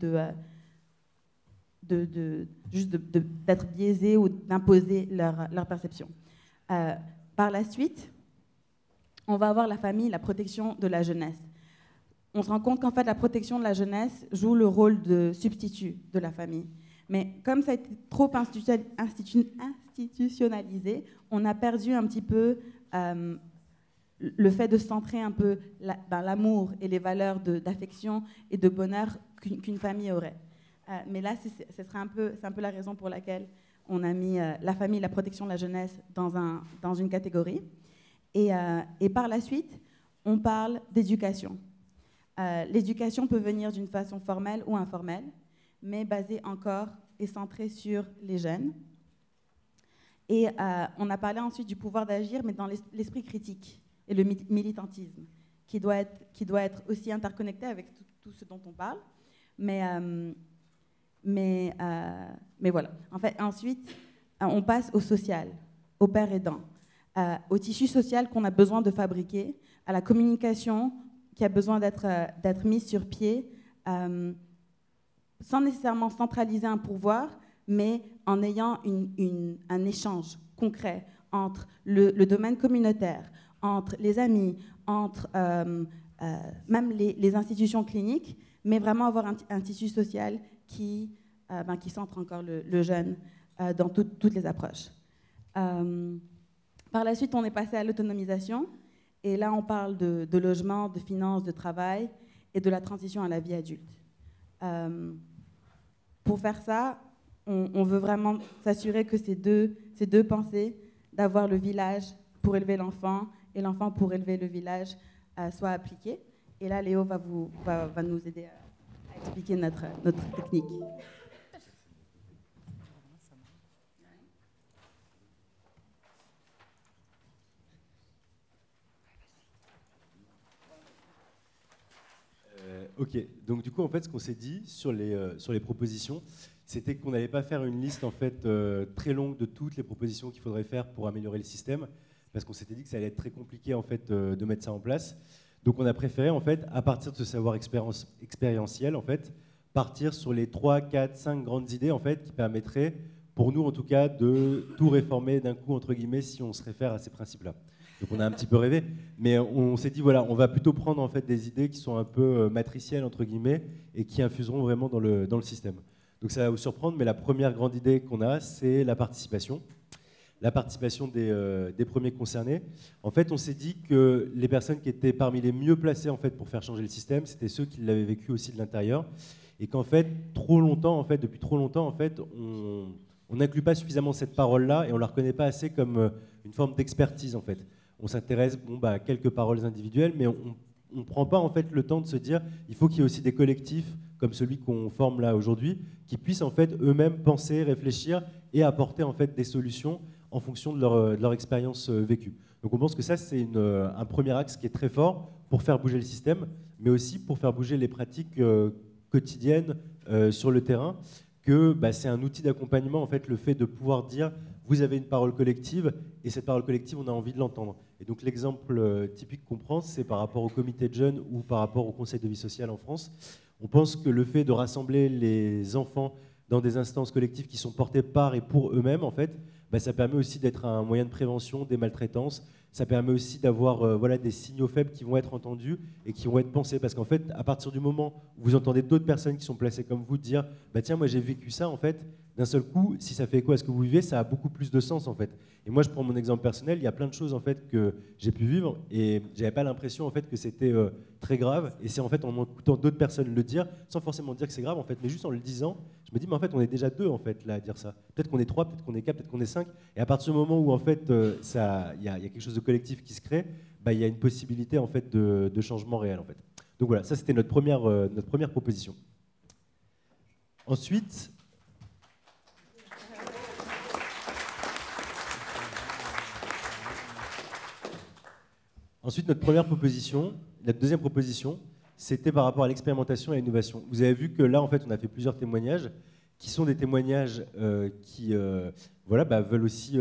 d'être biaisés ou d'imposer leur perception. Par la suite, on va avoir la famille, la protection de la jeunesse. On se rend compte qu'en fait, la protection de la jeunesse joue le rôle de substitut de la famille. Mais comme ça a été trop institutionnalisé, on a perdu un petit peu le fait de centrer un peu dans l'amour et les valeurs d'affection et de bonheur qu'une famille aurait. Mais là, c'est un peu la raison pour laquelle on a mis la famille, la protection de la jeunesse dans une catégorie. Et par la suite, on parle d'éducation. L'éducation peut venir d'une façon formelle ou informelle, mais basée encore et centrée sur les jeunes. Et on a parlé ensuite du pouvoir d'agir, mais dans l'esprit critique et le militantisme, qui doit être aussi interconnecté avec tout ce dont on parle. Mais voilà. En fait, ensuite, on passe au social, au père aidant, au tissu social qu'on a besoin de fabriquer, à la communication qui a besoin d'être mise sur pied, sans nécessairement centraliser un pouvoir, mais en ayant un échange concret entre le domaine communautaire, entre les amis, entre même les institutions cliniques, mais vraiment avoir un tissu social qui centre encore le jeune dans toutes les approches. Par la suite, on est passé à l'autonomisation. Et là, on parle de logement, de finances, de travail et de la transition à la vie adulte. Pour faire ça, on veut vraiment s'assurer que ces deux pensées, d'avoir le village pour élever l'enfant et l'enfant pour élever le village, soient appliquées. Et là, Léo va nous aider à expliquer notre technique. Ok, donc du coup, en fait, ce qu'on s'est dit sur les propositions, c'était qu'on n'allait pas faire une liste en fait, très longue de toutes les propositions qu'il faudrait faire pour améliorer le système, parce qu'on s'était dit que ça allait être très compliqué en fait, de mettre ça en place. Donc on a préféré, en fait, à partir de ce savoir expérientiel, en fait, partir sur les 3, 4, 5 grandes idées en fait, qui permettraient, pour nous en tout cas, de tout réformer d'un coup, entre guillemets, si on se réfère à ces principes-là. Donc on a un petit peu rêvé, mais on s'est dit, voilà, on va plutôt prendre en fait, des idées qui sont un peu matricielles, entre guillemets, et qui infuseront vraiment dans le système. Donc ça va vous surprendre, mais la première grande idée qu'on a, c'est la participation. La participation des premiers concernés. En fait, on s'est dit que les personnes qui étaient parmi les mieux placées en fait, pour faire changer le système, c'était ceux qui l'avaient vécu aussi de l'intérieur, et qu'en fait, depuis trop longtemps, en fait, on n'inclut pas suffisamment cette parole-là, et on ne la reconnaît pas assez comme une forme d'expertise, en fait. On s'intéresse à quelques paroles individuelles, mais on ne prend pas en fait, le temps de se dire il faut qu'il y ait aussi des collectifs comme celui qu'on forme là aujourd'hui, qui puissent en fait, eux-mêmes penser, réfléchir et apporter en fait, des solutions en fonction de leur expérience vécue. Donc on pense que ça, c'est un premier axe qui est très fort pour faire bouger le système, mais aussi pour faire bouger les pratiques quotidiennes sur le terrain, que c'est un outil d'accompagnement, en fait, le fait de pouvoir dire vous avez une parole collective, et cette parole collective, on a envie de l'entendre. Et donc l'exemple typique qu'on prend, c'est par rapport au comité de jeunes ou par rapport au conseil de vie sociale en France. On pense que le fait de rassembler les enfants dans des instances collectives qui sont portées par et pour eux-mêmes, en fait, ça permet aussi d'être un moyen de prévention des maltraitances. Ça permet aussi d'avoir des signaux faibles qui vont être entendus et qui vont être pensés. Parce qu'en fait, à partir du moment où vous entendez d'autres personnes qui sont placées comme vous dire tiens, moi j'ai vécu ça, en fait, d'un seul coup, si ça fait écho à ce que vous vivez, ça a beaucoup plus de sens, en fait. Et moi, je prends mon exemple personnel, il y a plein de choses en fait, que j'ai pu vivre et je n'avais pas l'impression en fait, que c'était très grave. Et c'est en fait en écoutant d'autres personnes le dire, sans forcément dire que c'est grave, en fait, mais juste en le disant, je me dis, mais en fait, on est déjà deux en fait, là, à dire ça. Peut-être qu'on est 3, peut-être qu'on est 4, peut-être qu'on est 5. Et à partir du moment où en fait, il y a quelque chose de collectif qui se crée, il y a une possibilité en fait, de changement réel. En fait. Donc voilà, ça c'était notre première proposition. Ensuite, la deuxième proposition, c'était par rapport à l'expérimentation et à l'innovation. Vous avez vu que là, en fait, on a fait plusieurs témoignages qui sont des témoignages qui veulent aussi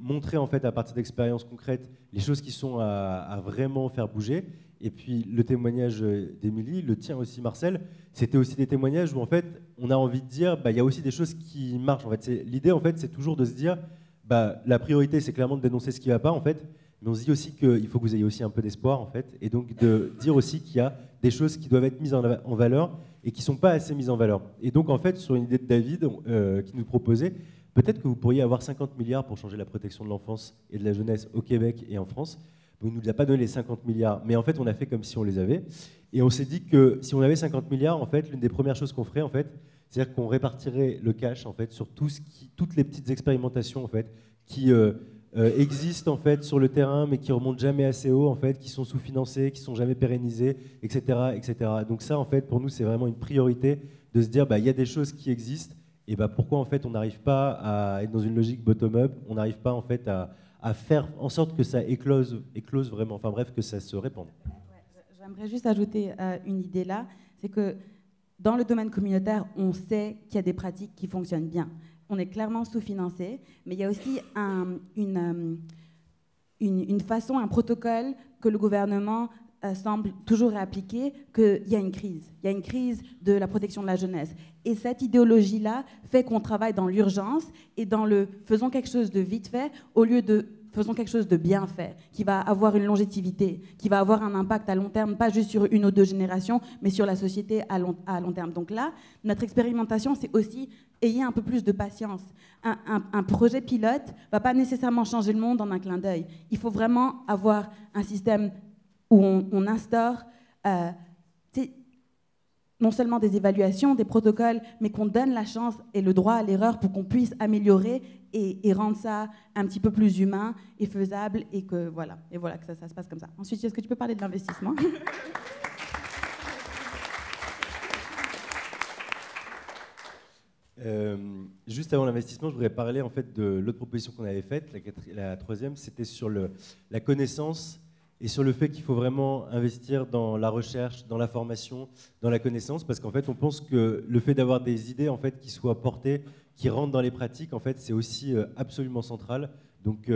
montrer, en fait, à partir d'expériences concrètes, les choses qui sont à vraiment faire bouger. Et puis, le témoignage d'Émilie, le tien aussi, Marcel, c'était aussi des témoignages où, en fait, on a envie de dire, il y a aussi des choses qui marchent. En fait, l'idée, en fait, c'est toujours de se dire, la priorité, c'est clairement de dénoncer ce qui ne va pas, en fait. Mais on se dit aussi qu'il faut que vous ayez aussi un peu d'espoir, en fait, et donc de dire aussi qu'il y a des choses qui doivent être mises en valeur et qui ne sont pas assez mises en valeur. Et donc, en fait, sur une idée de David qui nous proposait, peut-être que vous pourriez avoir 50 milliards pour changer la protection de l'enfance et de la jeunesse au Québec et en France. Il ne nous a pas donné les 50 milliards, mais en fait, on a fait comme si on les avait. Et on s'est dit que si on avait 50 milliards, en fait, l'une des premières choses qu'on ferait, en fait, c'est-à-dire qu'on répartirait le cash, en fait, sur toutes les petites expérimentations, en fait, qui existent en fait sur le terrain, mais qui remontent jamais assez haut, en fait, qui sont sous-financés, qui sont jamais pérennisés, etc., etc. Donc ça, en fait, pour nous, c'est vraiment une priorité de se dire, il y a des choses qui existent, et pourquoi en fait on n'arrive pas à être dans une logique bottom-up, on n'arrive pas en fait à faire en sorte que ça éclose vraiment, enfin bref, que ça se répande. Ouais, j'aimerais juste ajouter une idée là, c'est que dans le domaine communautaire, on sait qu'il y a des pratiques qui fonctionnent bien. On est clairement sous-financé, mais il y a aussi une façon, un protocole que le gouvernement semble toujours réappliquer, qu'il y a une crise. Il y a une crise de la protection de la jeunesse. Et cette idéologie-là fait qu'on travaille dans l'urgence et dans le faisons quelque chose de vite fait, au lieu de faisons quelque chose de bien fait, qui va avoir une longévité, qui va avoir un impact à long terme, pas juste sur 1 ou 2 générations, mais sur la société à long terme. Donc là, notre expérimentation, c'est aussi ayez un peu plus de patience. Un projet pilote ne va pas nécessairement changer le monde en un clin d'œil. Il faut vraiment avoir un système où on instaure non seulement des évaluations, des protocoles, mais qu'on donne la chance et le droit à l'erreur pour qu'on puisse améliorer et rendre ça un petit peu plus humain et faisable et que voilà que ça se passe comme ça. Ensuite, est-ce que tu peux parler de l'investissement? Juste avant l'investissement, je voudrais parler en fait de l'autre proposition qu'on avait faite, la troisième, c'était sur la connaissance et sur le fait qu'il faut vraiment investir dans la recherche, dans la formation, dans la connaissance, parce qu'en fait, on pense que le fait d'avoir des idées en fait qui soient portées, qui rentrent dans les pratiques, en fait, c'est aussi absolument central. Donc,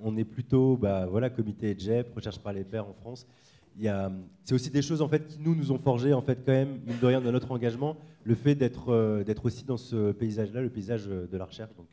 on est plutôt, comité EDGEP, recherche par les pairs en France. C'est aussi des choses en fait qui nous ont forgé en fait quand même mine de rien dans notre engagement, le fait d'être aussi dans ce paysage-là, le paysage de la recherche. Donc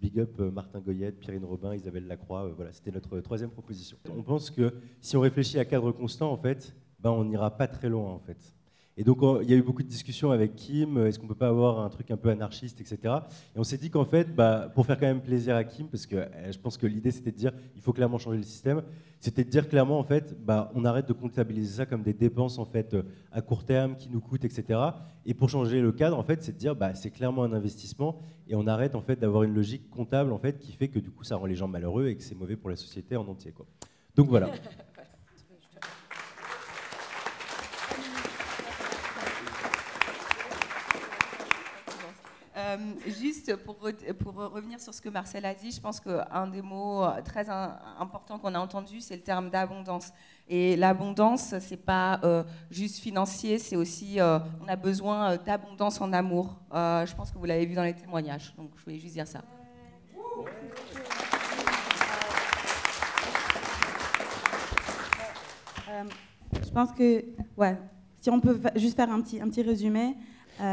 big up Martin Goyette, Pierrine Robin, Isabelle Lacroix, voilà, c'était notre troisième proposition. On pense que si on réfléchit à cadre constant en fait, on n'ira pas très loin en fait. Et donc il y a eu beaucoup de discussions avec Kim, est-ce qu'on peut pas avoir un truc un peu anarchiste, etc. Et on s'est dit qu'en fait, pour faire quand même plaisir à Kim, parce que je pense que l'idée c'était de dire il faut clairement changer le système, c'était de dire clairement en fait, on arrête de comptabiliser ça comme des dépenses en fait à court terme qui nous coûtent, etc. Et pour changer le cadre en fait, c'est de dire c'est clairement un investissement et on arrête en fait d'avoir une logique comptable en fait qui fait que du coup ça rend les gens malheureux et que c'est mauvais pour la société en entier quoi. Donc voilà. Juste pour revenir sur ce que Marcel a dit, je pense qu'un des mots très importants qu'on a entendu, c'est le terme d'abondance. Et l'abondance, c'est pas juste financier, c'est aussi, on a besoin d'abondance en amour. Je pense que vous l'avez vu dans les témoignages, donc je voulais juste dire ça. Je pense que, si on peut juste faire un petit résumé.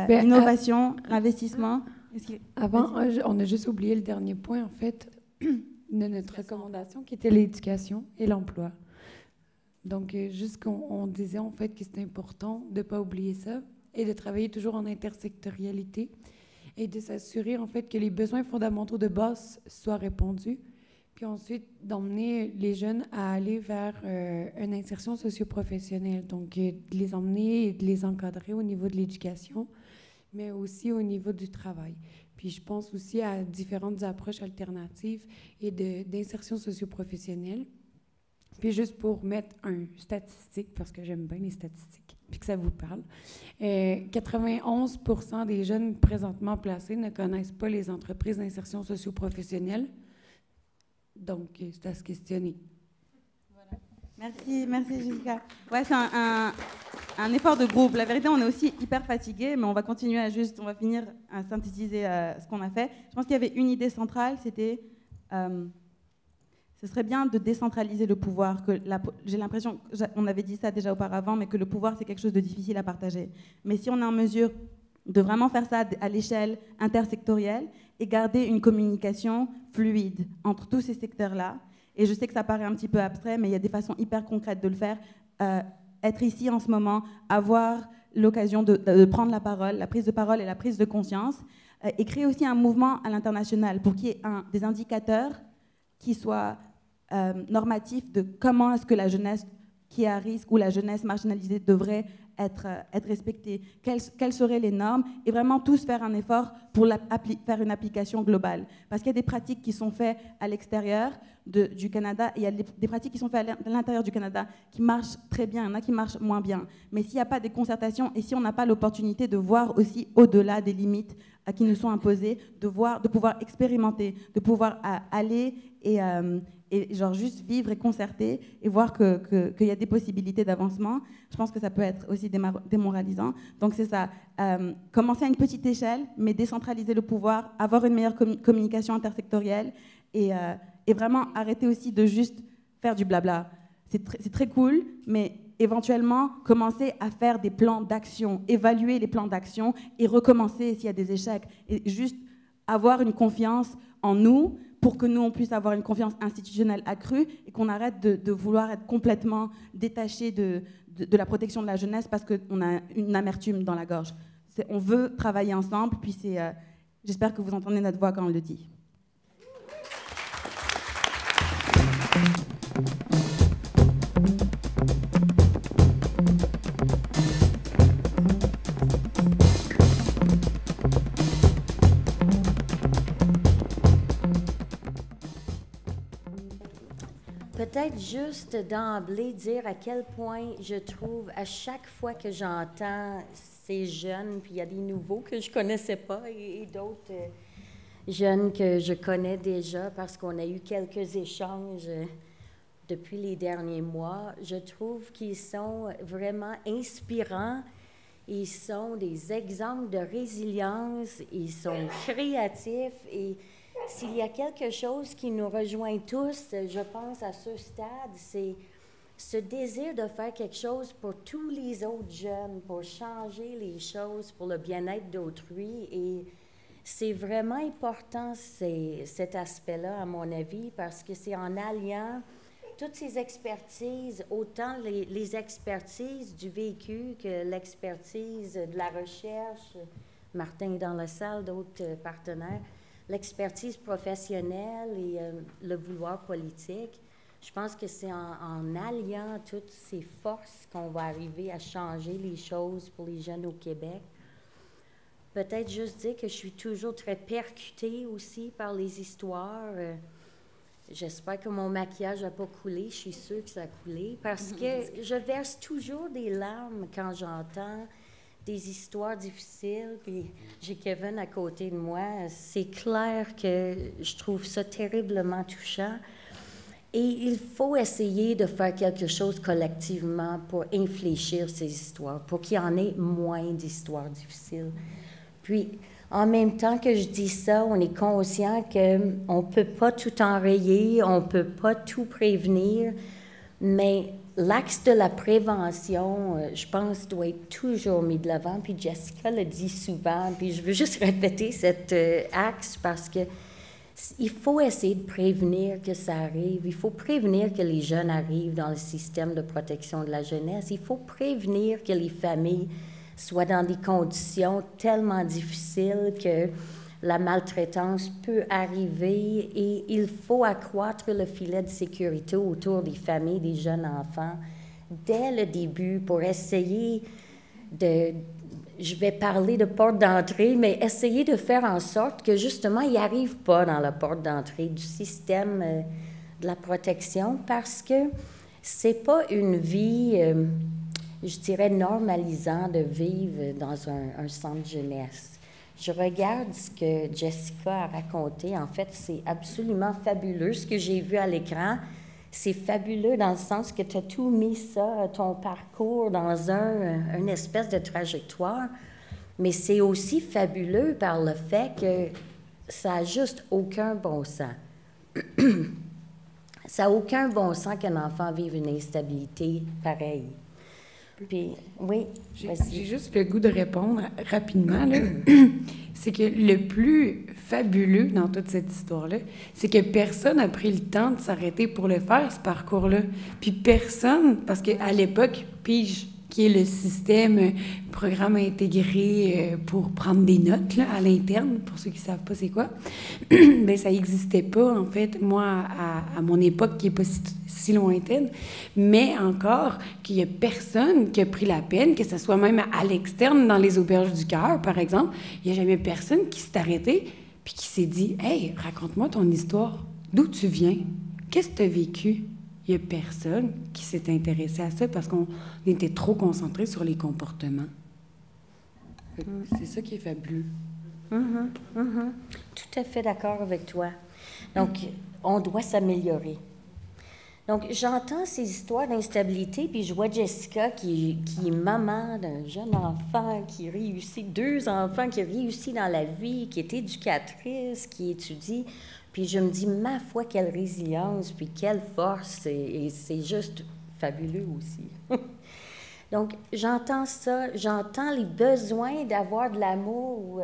Innovation, investissement. Avant, on a juste oublié le dernier point, en fait, de notre recommandation, qui était l'éducation et l'emploi. Donc, juste qu'on disait, en fait, que c'était important de ne pas oublier ça et de travailler toujours en intersectorialité et de s'assurer, en fait, que les besoins fondamentaux de base soient répondus, puis ensuite d'emmener les jeunes à aller vers une insertion socio-professionnelle, donc de les emmener et de les encadrer au niveau de l'éducation, mais aussi au niveau du travail. Puis je pense aussi à différentes approches alternatives et d'insertion socio-professionnelle. Puis juste pour mettre une statistique, parce que j'aime bien les statistiques, puis que ça vous parle, 91% des jeunes présentement placés ne connaissent pas les entreprises d'insertion socio-professionnelle. Donc, c'est à se questionner. Voilà. Merci Jessica. Ouais, c'est un effort de groupe. La vérité, on est aussi hyper fatigués, mais on va continuer on va finir à synthétiser ce qu'on a fait. Je pense qu'il y avait une idée centrale, c'était, ce serait bien de décentraliser le pouvoir. J'ai l'impression, on avait dit ça déjà auparavant, mais que le pouvoir, c'est quelque chose de difficile à partager. Mais si on est en mesure de vraiment faire ça à l'échelle intersectorielle et garder une communication fluide entre tous ces secteurs-là. Et je sais que ça paraît un petit peu abstrait, mais il y a des façons hyper concrètes de le faire. Être ici en ce moment, avoir l'occasion de prendre la parole, la prise de parole et la prise de conscience, et créer aussi un mouvement à l'international pour qu'il y ait des indicateurs qui soient normatifs de comment est-ce que la jeunesse qui est à risque ou la jeunesse marginalisée devrait être respectée, quelles seraient les normes, et vraiment tous faire un effort pour faire une application globale. Parce qu'il y a des pratiques qui sont faites à l'extérieur du Canada, et il y a des pratiques qui sont faites à l'intérieur du Canada qui marchent très bien, il y en a qui marchent moins bien. Mais s'il n'y a pas des concertations, et si on n'a pas l'opportunité de voir aussi au-delà des limites qui nous sont imposées, de pouvoir expérimenter, de pouvoir aller et genre juste vivre et concerter et voir qu'il y a des possibilités d'avancement, je pense que ça peut être aussi démoralisant. Donc c'est ça, commencer à une petite échelle, mais décentraliser le pouvoir, avoir une meilleure communication intersectorielle et vraiment arrêter aussi de juste faire du blabla. C'est très cool, mais éventuellement commencer à faire des plans d'action, évaluer les plans d'action et recommencer s'il y a des échecs. Et juste avoir une confiance en nous pour que nous, on puisse avoir une confiance institutionnelle accrue et qu'on arrête de vouloir être complètement détaché de la protection de la jeunesse parce qu'on a une amertume dans la gorge. On veut travailler ensemble, puis j'espère que vous entendez notre voix quand on le dit. Peut-être juste d'emblée dire à quel point je trouve, à chaque fois que j'entends ces jeunes, puis il y a des nouveaux que je ne connaissais pas et d'autres jeunes que je connais déjà parce qu'on a eu quelques échanges depuis les derniers mois, je trouve qu'ils sont vraiment inspirants. Ils sont des exemples de résilience, ils sont créatifs et s'il y a quelque chose qui nous rejoint tous, je pense à ce stade, c'est ce désir de faire quelque chose pour tous les autres jeunes, pour changer les choses, pour le bien-être d'autrui. Et c'est vraiment important cet aspect-là, à mon avis, parce que c'est en alliant toutes ces expertises, autant les expertises du vécu que l'expertise de la recherche, Martin est dans la salle, d'autres partenaires, l'expertise professionnelle et le vouloir politique. Je pense que c'est en alliant toutes ces forces qu'on va arriver à changer les choses pour les jeunes au Québec. Peut-être juste dire que je suis toujours très percutée aussi par les histoires. J'espère que mon maquillage n'a pas coulé. Je suis sûre que ça a coulé parce que je verse toujours des larmes quand j'entends des histoires difficiles, puis j'ai Kevin à côté de moi. C'est clair que je trouve ça terriblement touchant. Et il faut essayer de faire quelque chose collectivement pour infléchir ces histoires, pour qu'il y en ait moins d'histoires difficiles. Puis, en même temps que je dis ça, on est conscient qu'on ne peut pas tout enrayer, on ne peut pas tout prévenir, mais l'axe de la prévention, je pense, doit être toujours mis de l'avant. Puis Jessica le dit souvent, puis je veux juste répéter cet axe parce que il faut essayer de prévenir que ça arrive. Il faut prévenir que les jeunes arrivent dans le système de protection de la jeunesse. Il faut prévenir que les familles soient dans des conditions tellement difficiles que la maltraitance peut arriver et il faut accroître le filet de sécurité autour des familles, des jeunes enfants, dès le début pour essayer de, je vais parler de porte d'entrée, mais essayer de faire en sorte que justement, ils n'arrivent pas dans la porte d'entrée du système de la protection parce que c'est pas une vie, je dirais, normalisante de vivre dans un centre jeunesse. Je regarde ce que Jessica a raconté. En fait, c'est absolument fabuleux. Ce que j'ai vu à l'écran, c'est fabuleux dans le sens que tu as tout mis ça, ton parcours, dans une espèce de trajectoire. Mais c'est aussi fabuleux par le fait que ça n'a juste aucun bon sens. Ça n'a aucun bon sens qu'un enfant vive une instabilité pareille. Puis, oui, j'ai juste le goût de répondre rapidement. C'est que le plus fabuleux dans toute cette histoire-là, c'est que personne n'a pris le temps de s'arrêter pour le faire, ce parcours-là. Puis personne, parce qu'à l'époque, PIGE, qui est le système programme intégré pour prendre des notes là, à l'interne, pour ceux qui ne savent pas c'est quoi, bien, ça n'existait pas, en fait, moi, à mon époque, qui n'est pas si lointaine, mais encore qu'il n'y a personne qui a pris la peine, que ce soit même à l'externe, dans les auberges du cœur, par exemple, il n'y a jamais personne qui s'est arrêté puis qui s'est dit « Hey, raconte-moi ton histoire. D'où tu viens? Qu'est-ce que tu as vécu? » Il n'y a personne qui s'est intéressé à ça parce qu'on était trop concentré sur les comportements. C'est ça qui est fabuleux. Tout à fait d'accord avec toi. Donc, on doit s'améliorer. Donc, j'entends ces histoires d'instabilité, puis je vois Jessica qui est maman d'un jeune enfant qui réussit, 2 enfants qui réussit dans la vie, qui est éducatrice, qui étudie. Puis je me dis, ma foi, quelle résilience, puis quelle force, et c'est juste fabuleux aussi. Donc, j'entends ça, j'entends les besoins d'avoir de l'amour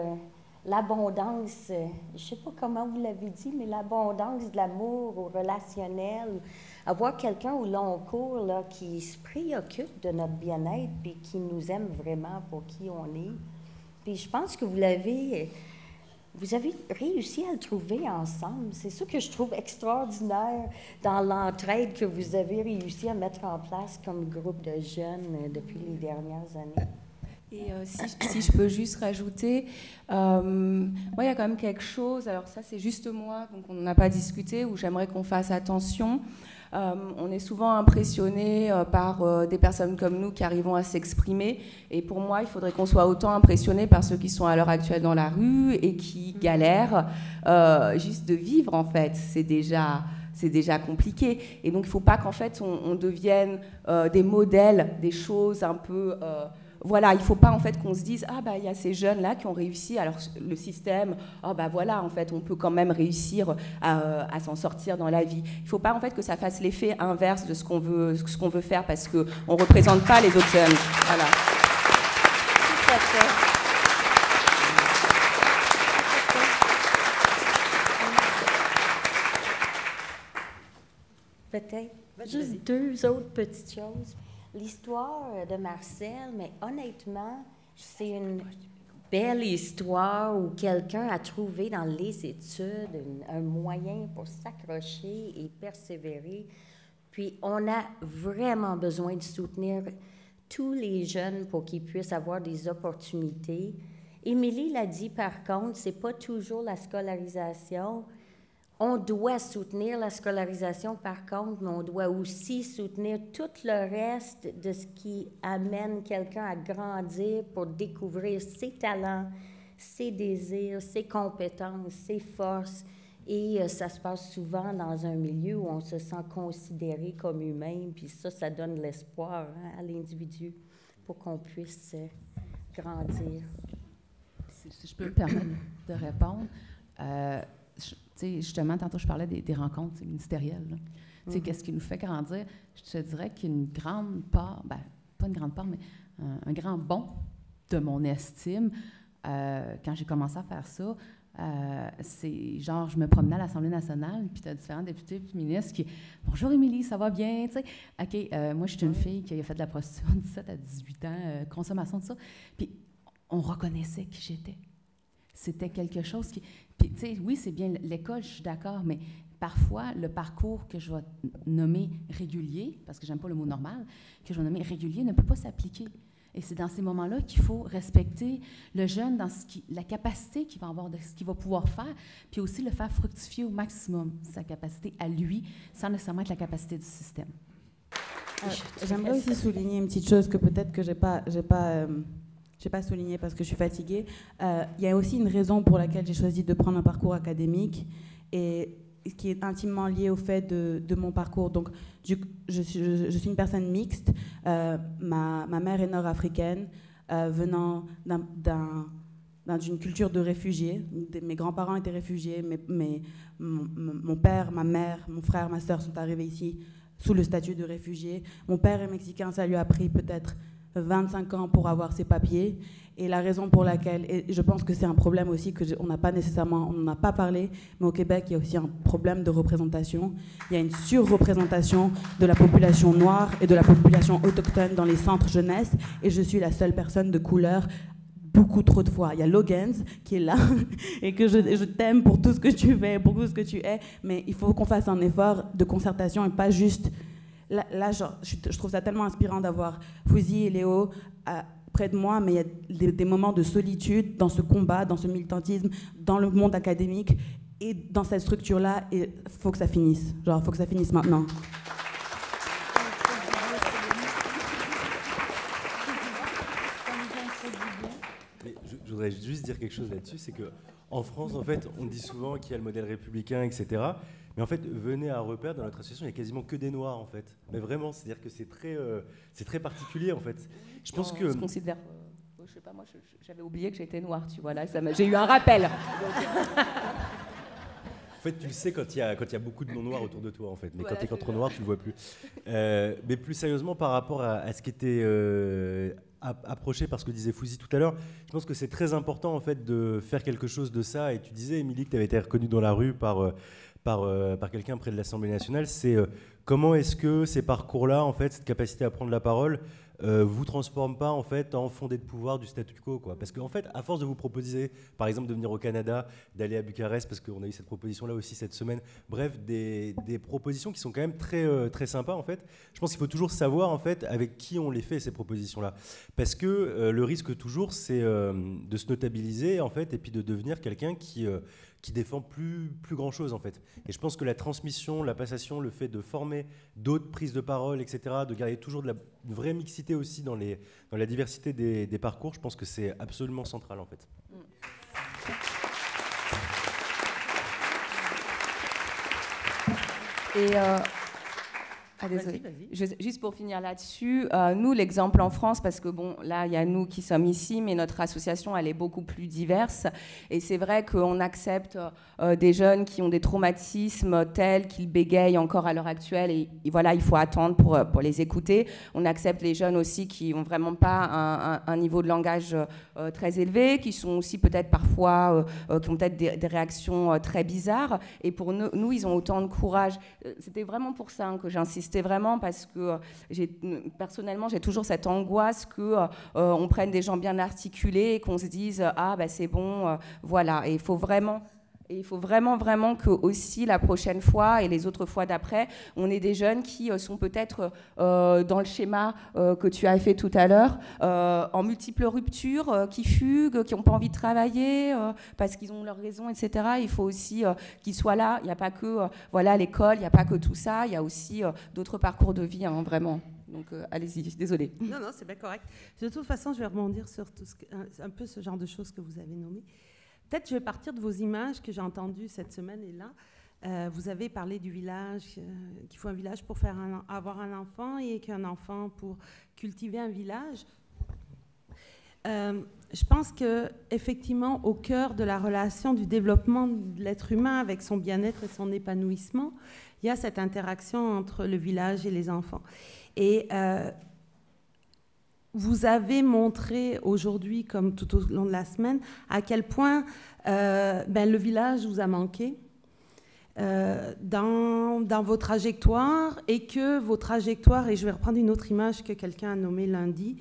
l'abondance, je ne sais pas comment vous l'avez dit, mais l'abondance de l'amour au relationnel, avoir quelqu'un au long cours là, qui se préoccupe de notre bien-être et qui nous aime vraiment pour qui on est. Puis je pense que vous avez réussi à le trouver ensemble. C'est ça que je trouve extraordinaire dans l'entraide que vous avez réussi à mettre en place comme groupe de jeunes depuis les dernières années. Et si je peux juste rajouter, moi, il y a quand même quelque chose, alors ça c'est juste moi, donc on n'en a pas discuté, où j'aimerais qu'on fasse attention. On est souvent impressionné par des personnes comme nous qui arrivons à s'exprimer. Et pour moi, il faudrait qu'on soit autant impressionné par ceux qui sont à l'heure actuelle dans la rue et qui galèrent juste de vivre, en fait. C'est déjà compliqué. Et donc, il ne faut pas qu'en fait, on devienne des modèles, des choses un peu... Voilà, il ne faut pas en fait qu'on se dise « Ah, bah, il y a ces jeunes-là qui ont réussi, alors le système, ah, bah voilà, en fait, on peut quand même réussir à s'en sortir dans la vie. » Il ne faut pas en fait que ça fasse l'effet inverse de ce qu'on veut faire parce qu'on ne représente pas les autres jeunes. Voilà. Tout à fait. Peut-être juste deux autres petites choses. L'histoire de Marcel, mais honnêtement, c'est une belle histoire où quelqu'un a trouvé dans les études un moyen pour s'accrocher et persévérer. Puis on a vraiment besoin de soutenir tous les jeunes pour qu'ils puissent avoir des opportunités. Émilie l'a dit par contre, c'est pas toujours la scolarisation. On doit soutenir la scolarisation, par contre, mais on doit aussi soutenir tout le reste de ce qui amène quelqu'un à grandir pour découvrir ses talents, ses désirs, ses compétences, ses forces. Et ça se passe souvent dans un milieu où on se sent considéré comme humain, puis ça donne de l'espoir à l'individu pour qu'on puisse grandir. Si je peux me permettre de répondre, justement, tantôt, je parlais des rencontres ministérielles. Qu'est-ce qui nous fait grandir? Je te dirais qu'une grande part, pas une grande part, mais un grand bond de mon estime, quand j'ai commencé à faire ça, c'est genre, je me promenais à l'Assemblée nationale, puis tu as différents députés et ministres qui « Bonjour Émilie, ça va bien? » OK, moi, je suis une fille qui a fait de la prostitution de 17 à 18 ans, consommation de ça. Puis on reconnaissait qui j'étais. C'était quelque chose qui... Puis, tu sais, oui, c'est bien l'école, je suis d'accord, mais parfois, le parcours que je vais nommer régulier, parce que j'aime pas le mot normal, que je vais nommer régulier, ne peut pas s'appliquer. Et c'est dans ces moments-là qu'il faut respecter le jeune dans la capacité qu'il va avoir, de ce qu'il va pouvoir faire, puis aussi le faire fructifier au maximum, sa capacité à lui, sans nécessairement être la capacité du système. J'aimerais aussi souligner une petite chose que peut-être que j'ai pas souligné parce que je suis fatiguée. Il y a aussi une raison pour laquelle j'ai choisi de prendre un parcours académique et qui est intimement lié au fait de mon parcours. Donc, je suis une personne mixte. Ma mère est nord-africaine, venant d'une culture de réfugiés. Mes grands-parents étaient réfugiés, mais mon père, ma mère, mon frère, ma sœur sont arrivés ici sous le statut de réfugiés. Mon père est mexicain, ça lui a pris peut-être 25 ans pour avoir ses papiers. Et la raison pour laquelle, et je pense que c'est un problème aussi on n'en a pas parlé, mais au Québec, il y a aussi un problème de représentation. Il y a une surreprésentation de la population noire et de la population autochtone dans les centres jeunesse, et je suis la seule personne de couleur beaucoup trop de fois. Il y a Logans qui est là, et que je t'aime pour tout ce que tu fais, pour tout ce que tu es, mais il faut qu'on fasse un effort de concertation et pas juste... Là je trouve ça tellement inspirant d'avoir Fouzi et Léo près de moi, mais il y a des moments de solitude dans ce combat, dans ce militantisme, dans le monde académique et dans cette structure-là, et il faut que ça finisse. Genre, il faut que ça finisse maintenant. Mais je voudrais juste dire quelque chose là-dessus, c'est qu'en France, en fait, on dit souvent qu'il y a le modèle républicain, etc. Mais en fait, venez à Repère, dans notre association, il n'y a quasiment que des Noirs, en fait. Mais vraiment, c'est-à-dire que c'est très particulier, en fait. Je pense que... Je considère... je sais pas, moi, j'avais oublié que j'étais Noire, tu vois, là, j'ai eu un rappel. En fait, tu le sais quand il y a beaucoup de non-noirs autour de toi, en fait. Mais voilà, quand tu es contre noir, tu ne le vois plus. Mais plus sérieusement, par rapport à ce qui était approché par ce que disait Fouzi tout à l'heure. Je pense que c'est très important en fait de faire quelque chose de ça. Et tu disais, Émilie, que tu avais été reconnue dans la rue par quelqu'un près de l'Assemblée nationale. C'est comment est-ce que ces parcours-là, en fait, cette capacité à prendre la parole, vous transforme pas en fait en fondé de pouvoir du statu quo, quoi. Parce qu'en fait, à force de vous proposer, par exemple, de venir au Canada, d'aller à Bucarest, parce qu'on a eu cette proposition-là aussi cette semaine, bref, des propositions qui sont quand même très, très sympas, en fait. Je pense qu'il faut toujours savoir, en fait, avec qui on les fait, ces propositions-là. Parce que le risque toujours, c'est de se notabiliser, en fait, et puis de devenir quelqu'un qui défend plus grand-chose, en fait. Et je pense que la transmission, la passation, le fait de former d'autres prises de parole, etc., de garder toujours une vraie mixité aussi dans la diversité des parcours, je pense que c'est absolument central, en fait. Et désolé. Juste pour finir là-dessus, nous, l'exemple en France, parce que bon, là, il y a nous qui sommes ici, mais notre association, elle est beaucoup plus diverse. Et c'est vrai qu'on accepte des jeunes qui ont des traumatismes tels qu'ils bégayent encore à l'heure actuelle. Et voilà, il faut attendre pour les écouter. On accepte les jeunes aussi qui n'ont vraiment pas un niveau de langage très élevé, qui sont aussi peut-être parfois, qui ont peut-être des réactions très bizarres. Et pour nous, ils ont autant de courage. C'était vraiment pour ça que j'insistais vraiment, parce que personnellement, j'ai toujours cette angoisse qu'on prenne des gens bien articulés et qu'on se dise « Ah, bah, c'est bon, voilà ». Et il faut vraiment que aussi la prochaine fois et les autres fois d'après, on ait des jeunes qui sont peut-être dans le schéma que tu as fait tout à l'heure, en multiples ruptures, qui fuguent, qui n'ont pas envie de travailler parce qu'ils ont leurs raisons, etc. Il faut aussi qu'ils soient là. Il n'y a pas que l'école, il n'y a pas que tout ça. Il y a aussi d'autres parcours de vie, hein, vraiment. Donc, allez-y, désolée. Non, c'est bien correct. De toute façon, je vais rebondir sur un peu ce genre de choses que vous avez nommées. Peut-être je vais partir de vos images que j'ai entendues cette semaine et là. Vous avez parlé du village, qu'il faut un village pour avoir un enfant et qu'un enfant pour cultiver un village. Je pense qu'effectivement, au cœur de la relation du développement de l'être humain avec son bien-être et son épanouissement, il y a cette interaction entre le village et les enfants. Et vous avez montré aujourd'hui, comme tout au long de la semaine, à quel point le village vous a manqué dans vos trajectoires, et que vos trajectoires, et je vais reprendre une autre image que quelqu'un a nommée lundi,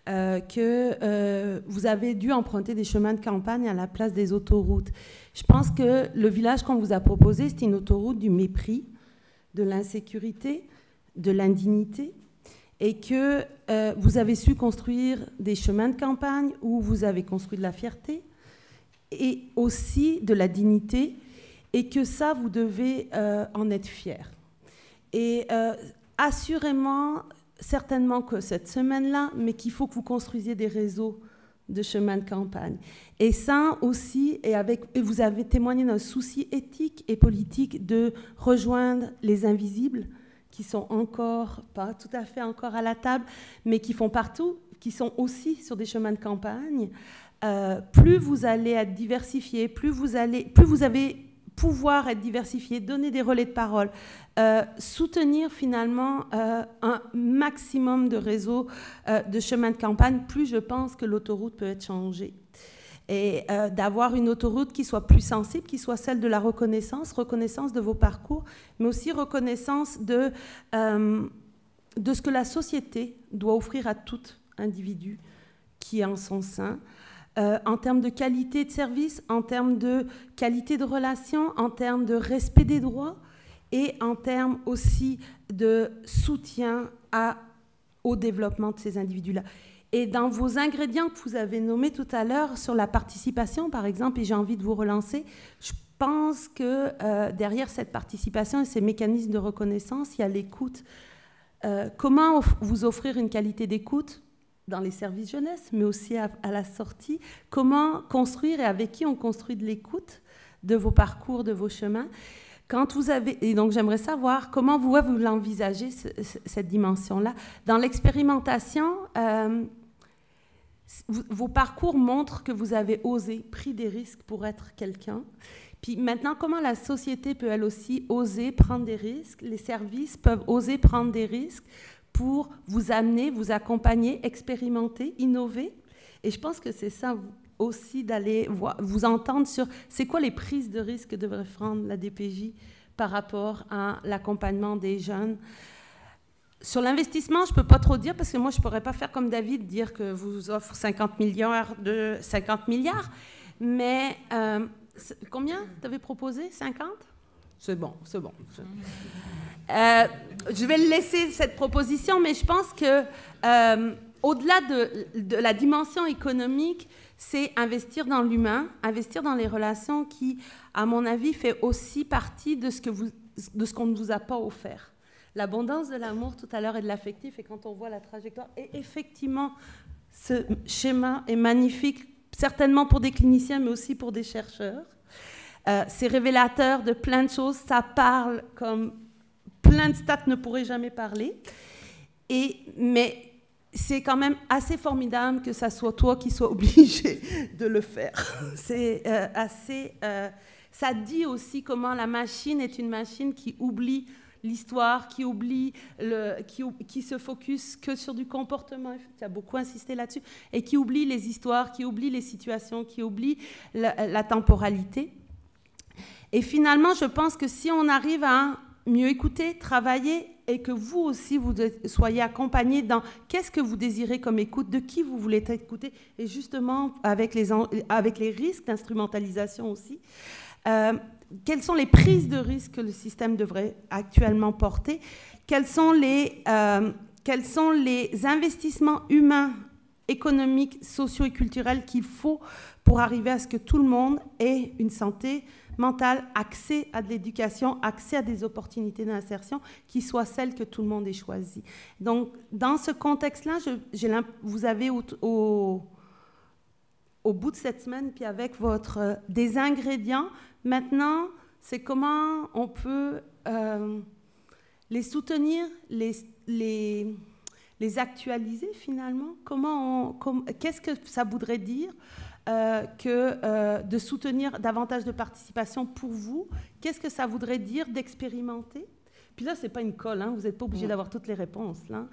que vous avez dû emprunter des chemins de campagne à la place des autoroutes. Je pense que le village qu'on vous a proposé, c'était une autoroute du mépris, de l'insécurité, de l'indignité, et que vous avez su construire des chemins de campagne où vous avez construit de la fierté et aussi de la dignité, et que ça, vous devez en être fiers. Et assurément, certainement que cette semaine-là, mais qu'il faut que vous construisiez des réseaux de chemins de campagne. Et ça aussi, et vous avez témoigné d'un souci éthique et politique de rejoindre les invisibles, qui sont encore, pas tout à fait encore à la table, mais qui font partout, qui sont aussi sur des chemins de campagne. Plus vous allez être diversifié, plus vous avez pouvoir être diversifié, donner des relais de parole, soutenir finalement un maximum de réseaux de chemins de campagne, plus je pense que l'autoroute peut être changée. Et d'avoir une autoroute qui soit plus sensible, qui soit celle de la reconnaissance de vos parcours, mais aussi reconnaissance de ce que la société doit offrir à tout individu qui est en son sein, en termes de qualité de service, en termes de qualité de relation, en termes de respect des droits et en termes aussi de soutien au développement de ces individus-là. Et dans vos ingrédients que vous avez nommés tout à l'heure sur la participation, par exemple, et j'ai envie de vous relancer, je pense que derrière cette participation et ces mécanismes de reconnaissance, il y a l'écoute. Comment vous offrir une qualité d'écoute dans les services jeunesse, mais aussi à la sortie? Comment construire et avec qui on construit de l'écoute de vos parcours, de vos chemins? Quand vous avez, et donc j'aimerais savoir comment vous l'envisagez, cette dimension-là. Dans l'expérimentation, vos parcours montrent que vous avez osé, pris des risques pour être quelqu'un. Puis maintenant, comment la société peut elle aussi oser prendre des risques? Les services peuvent oser prendre des risques pour vous amener, vous accompagner, expérimenter, innover. Et je pense que c'est ça aussi d'aller vous entendre sur c'est quoi les prises de risque que devrait prendre la DPJ par rapport à l'accompagnement des jeunes. Sur l'investissement, je ne peux pas trop dire parce que moi, je ne pourrais pas faire comme David, dire que vous offre 50 milliards. Mais combien tu avais proposé? 50? C'est bon. Je vais laisser cette proposition, mais je pense que au-delà de la dimension économique, c'est investir dans l'humain, investir dans les relations qui, à mon avis, fait aussi partie de ce qu'on ne vous a pas offert. L'abondance de l'amour tout à l'heure et de l'affectif, et quand on voit la trajectoire, et effectivement, ce schéma est magnifique, certainement pour des cliniciens, mais aussi pour des chercheurs. C'est révélateur de plein de choses, ça parle comme plein de stats ne pourraient jamais parler, mais c'est quand même assez formidable que ça soit toi qui sois obligé de le faire. C'est ça dit aussi comment la machine est une machine qui oublie l'histoire, qui se focus que sur du comportement, tu as beaucoup insisté là-dessus, et qui oublie les histoires, qui oublie les situations, qui oublie la temporalité. Et finalement, je pense que si on arrive à mieux écouter, travailler, et que vous aussi, vous soyez accompagnés dans qu'est-ce que vous désirez comme écoute, de qui vous voulez être écouté, et justement avec les risques d'instrumentalisation aussi, quelles sont les prises de risque que le système devrait actuellement porter, quels sont les investissements humains, économiques, sociaux et culturels qu'il faut pour arriver à ce que tout le monde ait une santé mentale, accès à de l'éducation, accès à des opportunités d'insertion qui soient celles que tout le monde ait choisies. Donc, dans ce contexte-là, vous avez au bout de cette semaine, puis avec des ingrédients, maintenant, c'est comment on peut les soutenir, les actualiser finalement. Qu'est-ce que ça voudrait dire de soutenir davantage de participation pour vous? Qu'est-ce que ça voudrait dire d'expérimenter? Puis là, ce n'est pas une colle, hein, vous n'êtes pas obligé d'avoir toutes les réponses, là,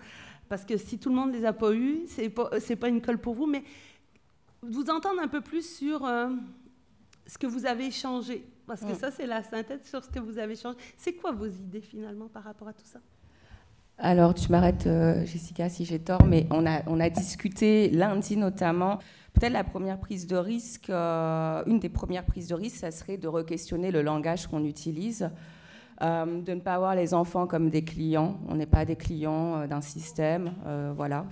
parce que si tout le monde ne les a pas eues, ce n'est pas une colle pour vous, mais vous entendre un peu plus sur ce que vous avez échangé, parce que ça, c'est la synthèse sur ce que vous avez échangé. C'est quoi vos idées, finalement, par rapport à tout ça? Alors, tu m'arrêtes, Jessica, si j'ai tort, mais on a discuté lundi notamment. Peut-être la première prise de risque, une des premières prises de risque, ça serait de re-questionner le langage qu'on utilise, de ne pas voir les enfants comme des clients. On n'est pas des clients d'un système, voilà.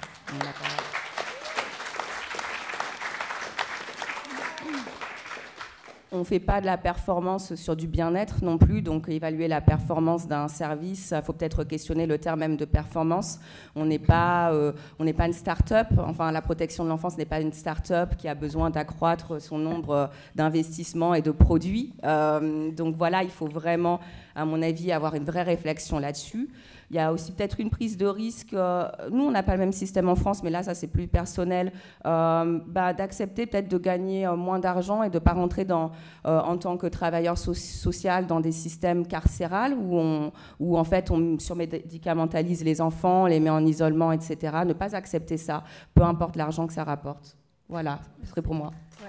On ne fait pas de la performance sur du bien-être non plus, donc évaluer la performance d'un service, il faut peut-être questionner le terme même de performance. On n'est pas une start-up, enfin la protection de l'enfance n'est pas une start-up qui a besoin d'accroître son nombre d'investissements et de produits. Donc voilà, il faut vraiment, à mon avis, avoir une vraie réflexion là-dessus. Il y a aussi peut-être une prise de risque. Nous, on n'a pas le même système en France, mais là, ça, c'est plus personnel. D'accepter peut-être de gagner moins d'argent et de ne pas rentrer en tant que travailleur social dans des systèmes carcérales où en fait, on surmédicamentalise les enfants, les met en isolement, etc. Ne pas accepter ça, peu importe l'argent que ça rapporte. Voilà, ce serait pour moi. Ouais.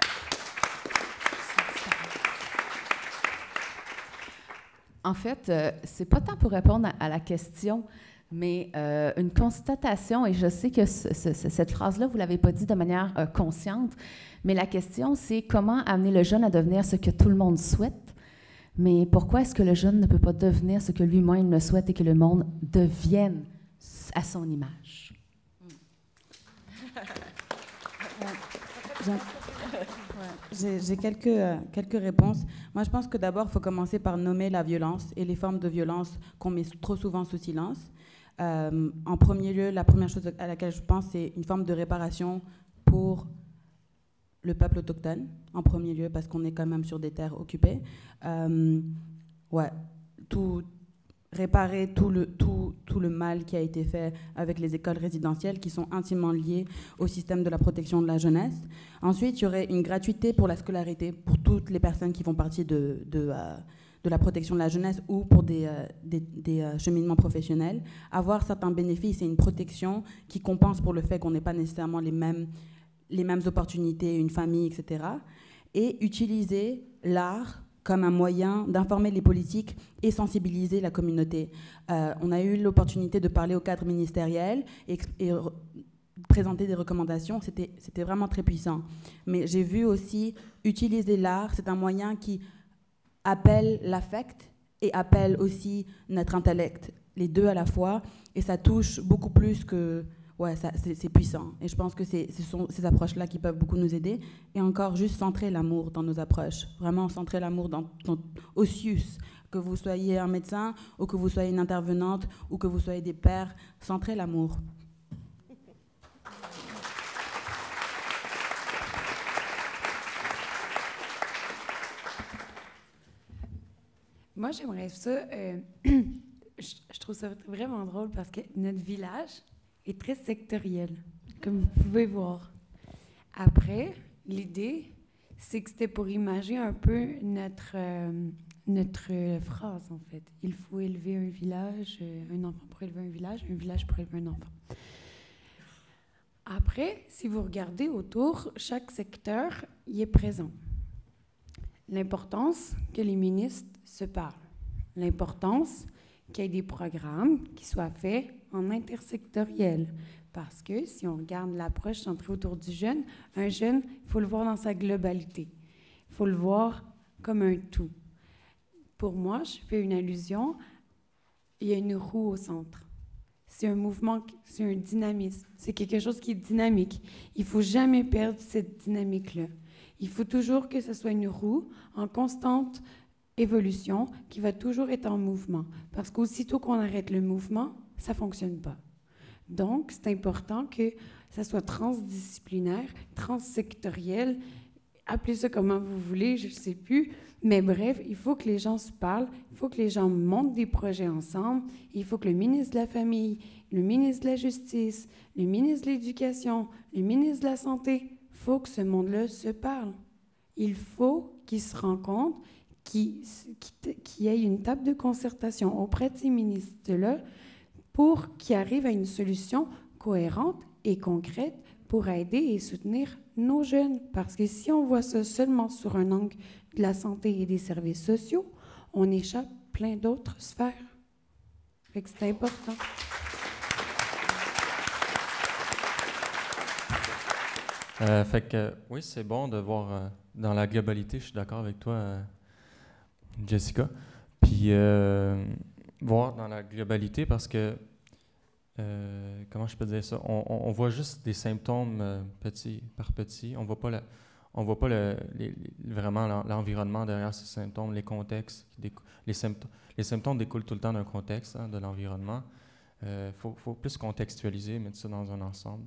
En fait, c'est pas tant pour répondre à la question, mais une constatation, et je sais que cette phrase-là, vous ne l'avez pas dit de manière consciente, mais la question, c'est comment amener le jeune à devenir ce que tout le monde souhaite, mais pourquoi est-ce que le jeune ne peut pas devenir ce que lui-même le souhaite et que le monde devienne à son image? J'ai quelques réponses. Moi, je pense que d'abord, il faut commencer par nommer la violence et les formes de violence qu'on met trop souvent sous silence. En premier lieu, la première chose à laquelle je pense, c'est une forme de réparation pour le peuple autochtone, en premier lieu, parce qu'on est quand même sur des terres occupées. Réparer tout le mal qui a été fait avec les écoles résidentielles qui sont intimement liées au système de la protection de la jeunesse. Ensuite, il y aurait une gratuité pour la scolarité pour toutes les personnes qui font partie de de la protection de la jeunesse ou pour des cheminements professionnels, avoir certains bénéfices et une protection qui compense pour le fait qu'on n'ait pas nécessairement les mêmes opportunités, une famille, etc. Et utiliser l'art comme un moyen d'informer les politiques et sensibiliser la communauté. On a eu l'opportunité de parler au cadre ministériel et présenter des recommandations, c'était vraiment très puissant. Mais j'ai vu aussi utiliser l'art, c'est un moyen qui appelle l'affect et appelle aussi notre intellect, les deux à la fois, et ça touche beaucoup plus que... Ouais, c'est puissant. Et je pense que ce sont ces approches-là qui peuvent beaucoup nous aider. Et encore, juste centrer l'amour dans nos approches. Vraiment centrer l'amour au CIUS. Que vous soyez un médecin, ou que vous soyez une intervenante, ou que vous soyez des pères, centrez l'amour. Moi, j'aimerais ça... je trouve ça vraiment drôle parce que notre village est très sectoriel, comme vous pouvez voir. Après, l'idée, c'est que c'était pour imaginer un peu notre phrase, en fait. Il faut élever un village, un enfant pour élever un village pour élever un enfant. Après, si vous regardez autour, chaque secteur y est présent. L'importance que les ministres se parlent. L'importance qu'il y ait des programmes qui soient faits en intersectoriel. Parce que si on regarde l'approche centrée autour du jeune, un jeune, il faut le voir dans sa globalité. Il faut le voir comme un tout. Pour moi, je fais une allusion, il y a une roue au centre. C'est un mouvement, c'est un dynamisme. C'est quelque chose qui est dynamique. Il ne faut jamais perdre cette dynamique-là. Il faut toujours que ce soit une roue en constante évolution qui va toujours être en mouvement. Parce qu'aussitôt qu'on arrête le mouvement, ça ne fonctionne pas. Donc, c'est important que ça soit transdisciplinaire, transsectoriel, appelez ça comment vous voulez, je ne sais plus. Mais bref, il faut que les gens se parlent, il faut que les gens montent des projets ensemble, il faut que le ministre de la Famille, le ministre de la Justice, le ministre de l'Éducation, le ministre de la Santé, il faut que ce monde-là se parle. Il faut qu'ils se rencontrent, qu'il y ait une table de concertation auprès de ces ministres-là pour qu'ils arrivent à une solution cohérente et concrète pour aider et soutenir nos jeunes. Parce que si on voit ça seulement sur un angle de la santé et des services sociaux, on échappe plein d'autres sphères. Fait que c'est important. Oui, c'est bon de voir dans la globalité, je suis d'accord avec toi, Jessica. Puis voir dans la globalité parce que, comment je peux dire ça, on voit juste des symptômes petit par petit. On voit pas vraiment l'environnement derrière ces symptômes, les contextes. Les symptômes découlent tout le temps d'un contexte, hein, de l'environnement. Faut plus contextualiser, mettre ça dans un ensemble.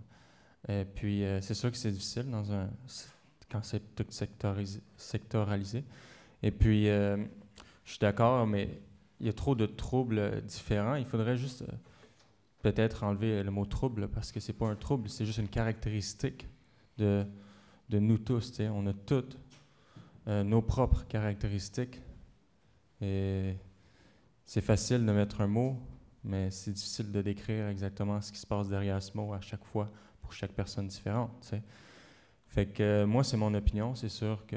Puis c'est sûr que c'est difficile quand c'est tout sectoralisé. Et puis, je suis d'accord, mais il y a trop de troubles différents. Il faudrait juste peut-être enlever le mot trouble parce que c'est pas un trouble, c'est juste une caractéristique de nous tous. T'sais. On a toutes nos propres caractéristiques. Et c'est facile de mettre un mot, mais c'est difficile de décrire exactement ce qui se passe derrière ce mot à chaque fois pour chaque personne différente. T'sais. Fait que moi, c'est mon opinion. C'est sûr que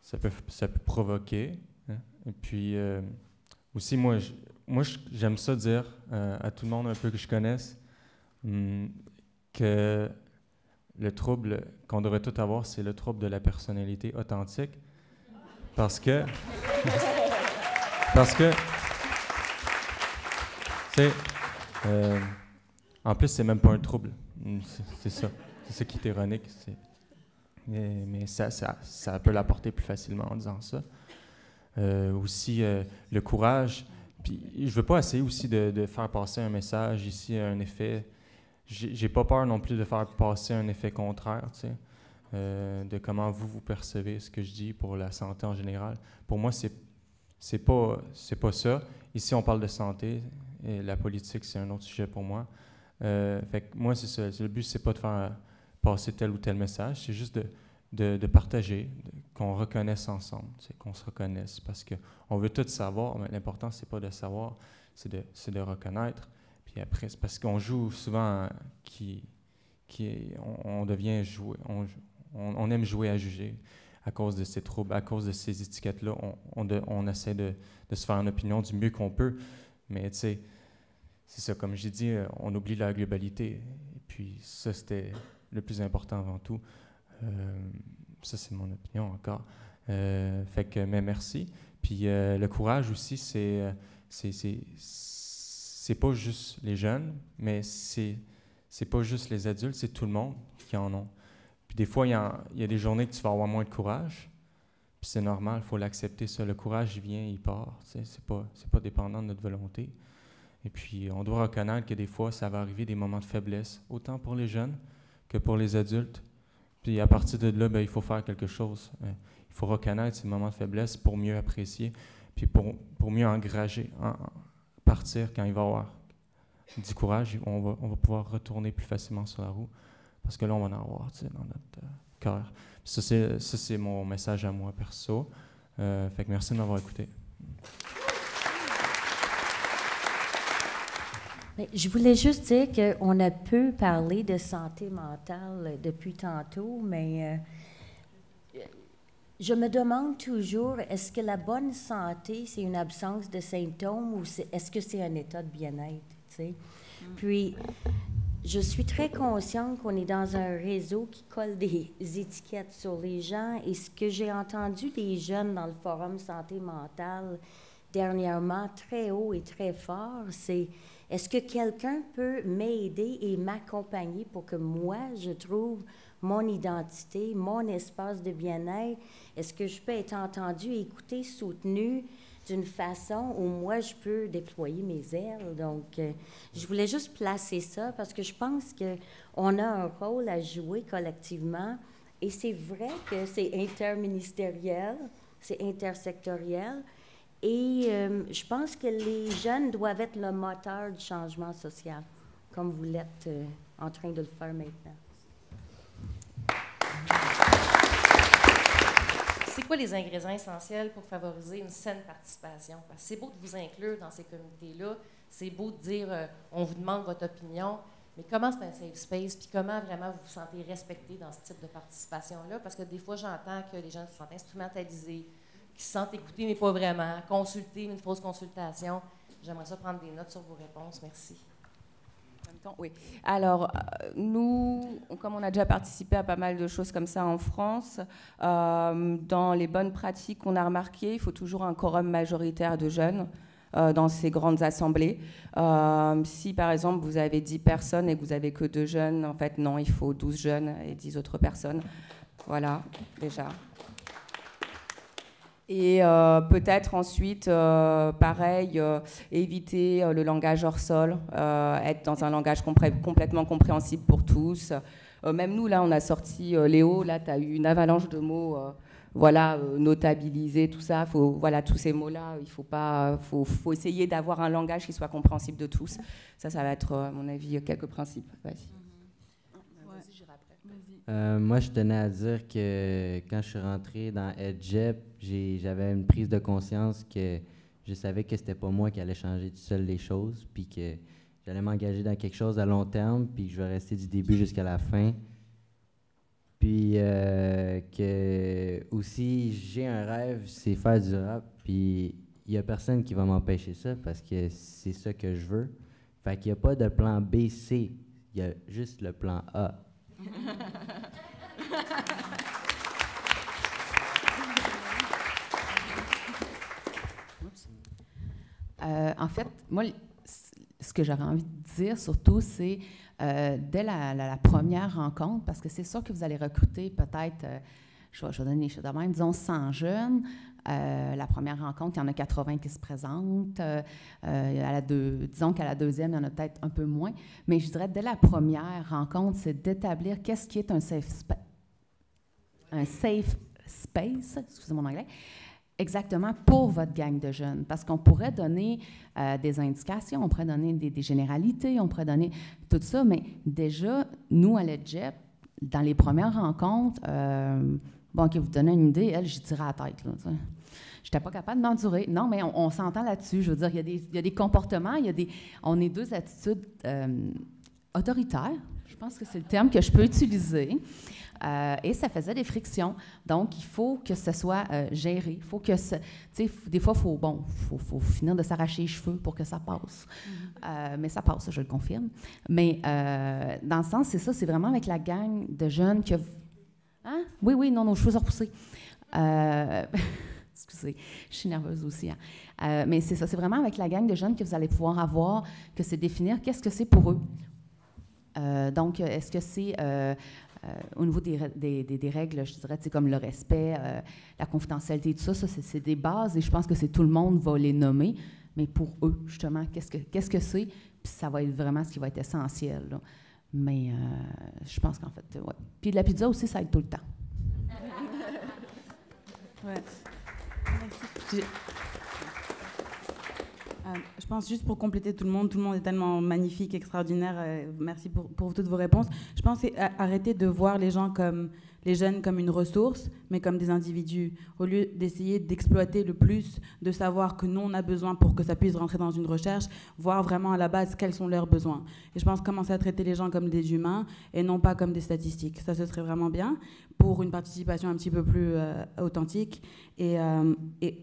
ça peut provoquer. Hein. Et puis, aussi, moi, j'aime ça dire à tout le monde un peu que je connaisse que le trouble qu'on devrait tout avoir, c'est le trouble de la personnalité authentique. Parce que tu sais, en plus, c'est même pas un trouble. C'est ça. C'est ça qui est ironique. Mais ça peut l'apporter plus facilement en disant ça. Aussi, le courage. Puis, je veux pas essayer aussi de faire passer un message ici, un effet. J'ai pas peur non plus de faire passer un effet contraire, tu sais, de comment vous percevez ce que je dis pour la santé en général. Pour moi, c'est pas ça. Ici, on parle de santé et la politique, c'est un autre sujet pour moi. Fait que moi, c'est ça. Le but, c'est pas de faire passer tel ou tel message, c'est juste de partager, qu'on reconnaisse ensemble, qu'on se reconnaisse, parce qu'on veut tout savoir, mais l'important, c'est pas de savoir, c'est de reconnaître. Puis après, c'est parce qu'on joue souvent, on devient jouer, on aime jouer à juger à cause de ces troubles, à cause de ces étiquettes-là. On essaie de se faire une opinion du mieux qu'on peut, mais tu sais, c'est ça, comme j'ai dit, on oublie la globalité. Et puis ça, c'était le plus important avant tout. Ça, c'est mon opinion encore. Fait que, mais merci. Puis le courage aussi, c'est pas juste les jeunes, mais c'est pas juste les adultes, c'est tout le monde qui en ont. Puis des fois, il y a des journées que tu vas avoir moins de courage, puis c'est normal, il faut l'accepter, ça. Le courage, il vient, il part. C'est pas dépendant de notre volonté. Et puis, on doit reconnaître que des fois, ça va arriver des moments de faiblesse, autant pour les jeunes que pour les adultes. Puis à partir de là, il faut faire quelque chose. Il faut reconnaître ces moments de faiblesse pour mieux apprécier, puis pour mieux partir quand il va y avoir du courage. On va pouvoir retourner plus facilement sur la roue, parce que là, on va en avoir dans notre cœur. Ça, c'est mon message à moi, perso. Fait que merci de m'avoir écouté. Je voulais juste dire qu'on a peu parlé de santé mentale depuis tantôt, mais je me demande toujours, est-ce que la bonne santé, c'est une absence de symptômes ou est-ce que c'est un état de bien-être, tu sais? Puis, je suis très consciente qu'on est dans un réseau qui colle des étiquettes sur les gens, et ce que j'ai entendu des jeunes dans le forum santé mentale dernièrement, très haut et très fort, c'est: est-ce que quelqu'un peut m'aider et m'accompagner pour que moi, je trouve mon identité, mon espace de bien-être? Est-ce que je peux être entendue, écoutée, soutenue d'une façon où moi, je peux déployer mes ailes? Donc, je voulais juste placer ça parce que je pense qu'on a un rôle à jouer collectivement, et c'est vrai que c'est interministériel, c'est intersectoriel. Et je pense que les jeunes doivent être le moteur du changement social, comme vous l'êtes en train de le faire maintenant. C'est quoi les ingrédients essentiels pour favoriser une saine participation? Parce que c'est beau de vous inclure dans ces comités-là, c'est beau de dire on vous demande votre opinion, mais comment c'est un safe space, puis comment vraiment vous vous sentez respecté dans ce type de participation-là? Parce que des fois, j'entends que les gens se sentent instrumentalisés, qui se sentent écoutés, mais pas vraiment, consultés, une fausse consultation. J'aimerais ça prendre des notes sur vos réponses. Merci. En même temps, oui. Alors, nous, comme on a déjà participé à pas mal de choses comme ça en France, dans les bonnes pratiques qu'on a remarquées, il faut toujours un quorum majoritaire de jeunes dans ces grandes assemblées. Si, par exemple, vous avez 10 personnes et que vous n'avez que 2 jeunes, en fait, non, il faut 12 jeunes et 10 autres personnes. Voilà, déjà. Et peut-être ensuite, pareil, éviter le langage hors sol, être dans un langage complètement compréhensible pour tous. Même nous, là, on a sorti Léo, là, tu as eu une avalanche de mots, voilà, notabiliser, tout ça. Voilà, tous ces mots-là, il faut essayer d'avoir un langage qui soit compréhensible de tous. Ça va être, à mon avis, quelques principes. Vas-y. Moi, je tenais à dire que quand je suis rentré dans EdGep, j'avais une prise de conscience que je savais que c'était pas moi qui allais changer tout seul les choses, puis que j'allais m'engager dans quelque chose à long terme, puis que je vais rester du début jusqu'à la fin. Puis que aussi, j'ai un rêve, c'est faire du rap, puis il n'y a personne qui va m'empêcher ça, parce que c'est ça que je veux. Fait qu'il n'y a pas de plan B, C, il y a juste le plan A. En fait, moi, ce que j'aurais envie de dire surtout, c'est dès la première rencontre, parce que c'est sûr que vous allez recruter peut-être, je vais donner les chiffres de même, disons 100 jeunes. La première rencontre, il y en a 80 qui se présentent. Disons qu'à la deuxième, il y en a peut-être un peu moins. Mais je dirais, dès la première rencontre, c'est d'établir qu'est-ce qui est un safe space, excusez mon anglais, exactement pour votre gang de jeunes. Parce qu'on pourrait donner des indications, on pourrait donner des généralités, on pourrait donner tout ça, mais déjà, nous, à l'EdGep, dans les premières rencontres, bon, OK, vous donnez une idée, elle, j'y tirais à la tête, là, t'sais. Je n'étais pas capable d'endurer. Non, mais on s'entend là-dessus. Je veux dire, il y a des comportements, on est deux attitudes autoritaires. Je pense que c'est le terme que je peux utiliser. Et ça faisait des frictions. Donc, il faut que ce soit géré. Il faut que des fois, faut finir de s'arracher les cheveux pour que ça passe. Mais ça passe, je le confirme. Mais dans le sens, c'est ça, c'est vraiment avec la gang de jeunes que... Hein? Oui, non, nos cheveux sont repoussés. Excusez, je suis nerveuse aussi. Hein. Mais c'est ça, c'est vraiment avec la gang de jeunes que vous allez pouvoir avoir, que c'est définir qu'est-ce que c'est pour eux. Donc, est-ce que c'est au niveau des règles, je dirais, comme le respect, la confidentialité, tout ça, c'est des bases et je pense que tout le monde va les nommer, mais pour eux, justement, qu'est-ce que c'est? Puis ça va être vraiment ce qui va être essentiel. Là. Mais je pense qu'en fait, ouais. Puis de la pizza aussi, ça aide tout le temps. Ouais. Je pense juste pour compléter tout le monde est tellement magnifique, extraordinaire. Merci pour toutes vos réponses. Je pense arrêter de voir les jeunes comme une ressource, mais comme des individus. Au lieu d'essayer d'exploiter le plus de savoir que nous, on a besoin pour que ça puisse rentrer dans une recherche, voir vraiment à la base quels sont leurs besoins. Et je pense commencer à traiter les gens comme des humains et non pas comme des statistiques. Ça, ce serait vraiment bien pour une participation un petit peu plus authentique et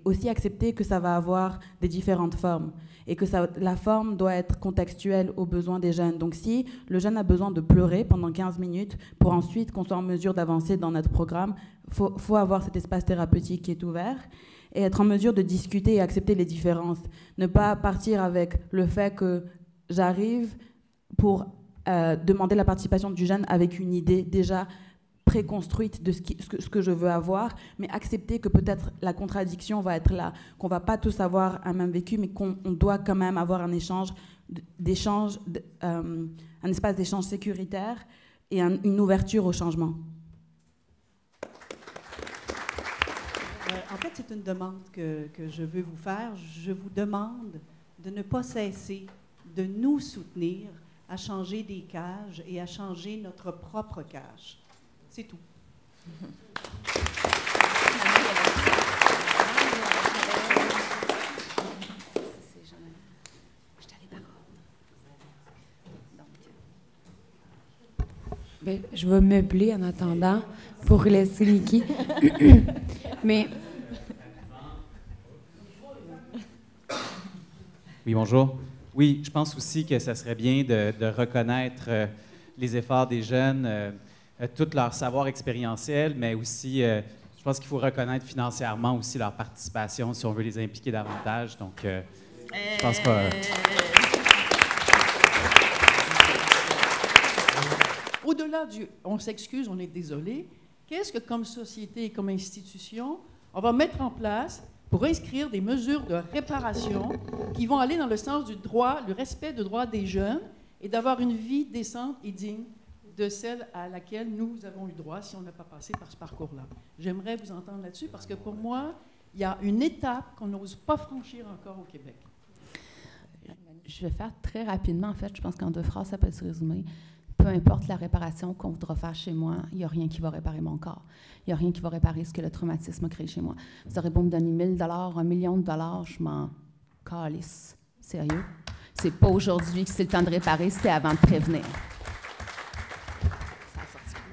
aussi accepter que ça va avoir des différentes formes et que la forme doit être contextuelle aux besoins des jeunes. Donc si le jeune a besoin de pleurer pendant 15 minutes pour ensuite qu'on soit en mesure d'avancer dans notre programme, faut avoir cet espace thérapeutique qui est ouvert et être en mesure de discuter et accepter les différences. Ne pas partir avec le fait que j'arrive pour demander la participation du jeune avec une idée déjà préconstruite de ce que je veux avoir, mais accepter que peut-être la contradiction va être là, qu'on va pas tous avoir un même vécu, mais qu'on doit quand même avoir un échange, un espace d'échange sécuritaire et une ouverture au changement. En fait, c'est une demande que je veux vous faire. Je vous demande de ne pas cesser de nous soutenir à changer des cages et à changer notre propre cage. C'est tout. Ben, je vais meubler en attendant pour laisser Niki. Mais... Oui, bonjour. Oui, je pense aussi que ça serait bien de reconnaître les efforts des jeunes, tout leur savoir expérientiel, mais aussi, je pense qu'il faut reconnaître financièrement aussi leur participation si on veut les impliquer davantage. Donc, je pense que... Au-delà du « on s'excuse, on est désolé », qu'est-ce que, comme société et comme institution, on va mettre en place pour inscrire des mesures de réparation qui vont aller dans le sens du droit, le respect du droit des jeunes et d'avoir une vie décente et digne de celle à laquelle nous avons eu droit si on n'a pas passé par ce parcours-là. J'aimerais vous entendre là-dessus parce que pour moi, il y a une étape qu'on n'ose pas franchir encore au Québec. Je vais faire très rapidement, en fait. Je pense qu'en 2 phrases, ça peut se résumer. Peu importe la réparation qu'on voudra faire chez moi, il n'y a rien qui va réparer mon corps. Il n'y a rien qui va réparer ce que le traumatisme a créé chez moi. Vous aurez beau me donner 1 000 $, 1 million de dollars, je m'en calisse. Sérieux? C'est pas aujourd'hui que c'est le temps de réparer, c'était avant de prévenir.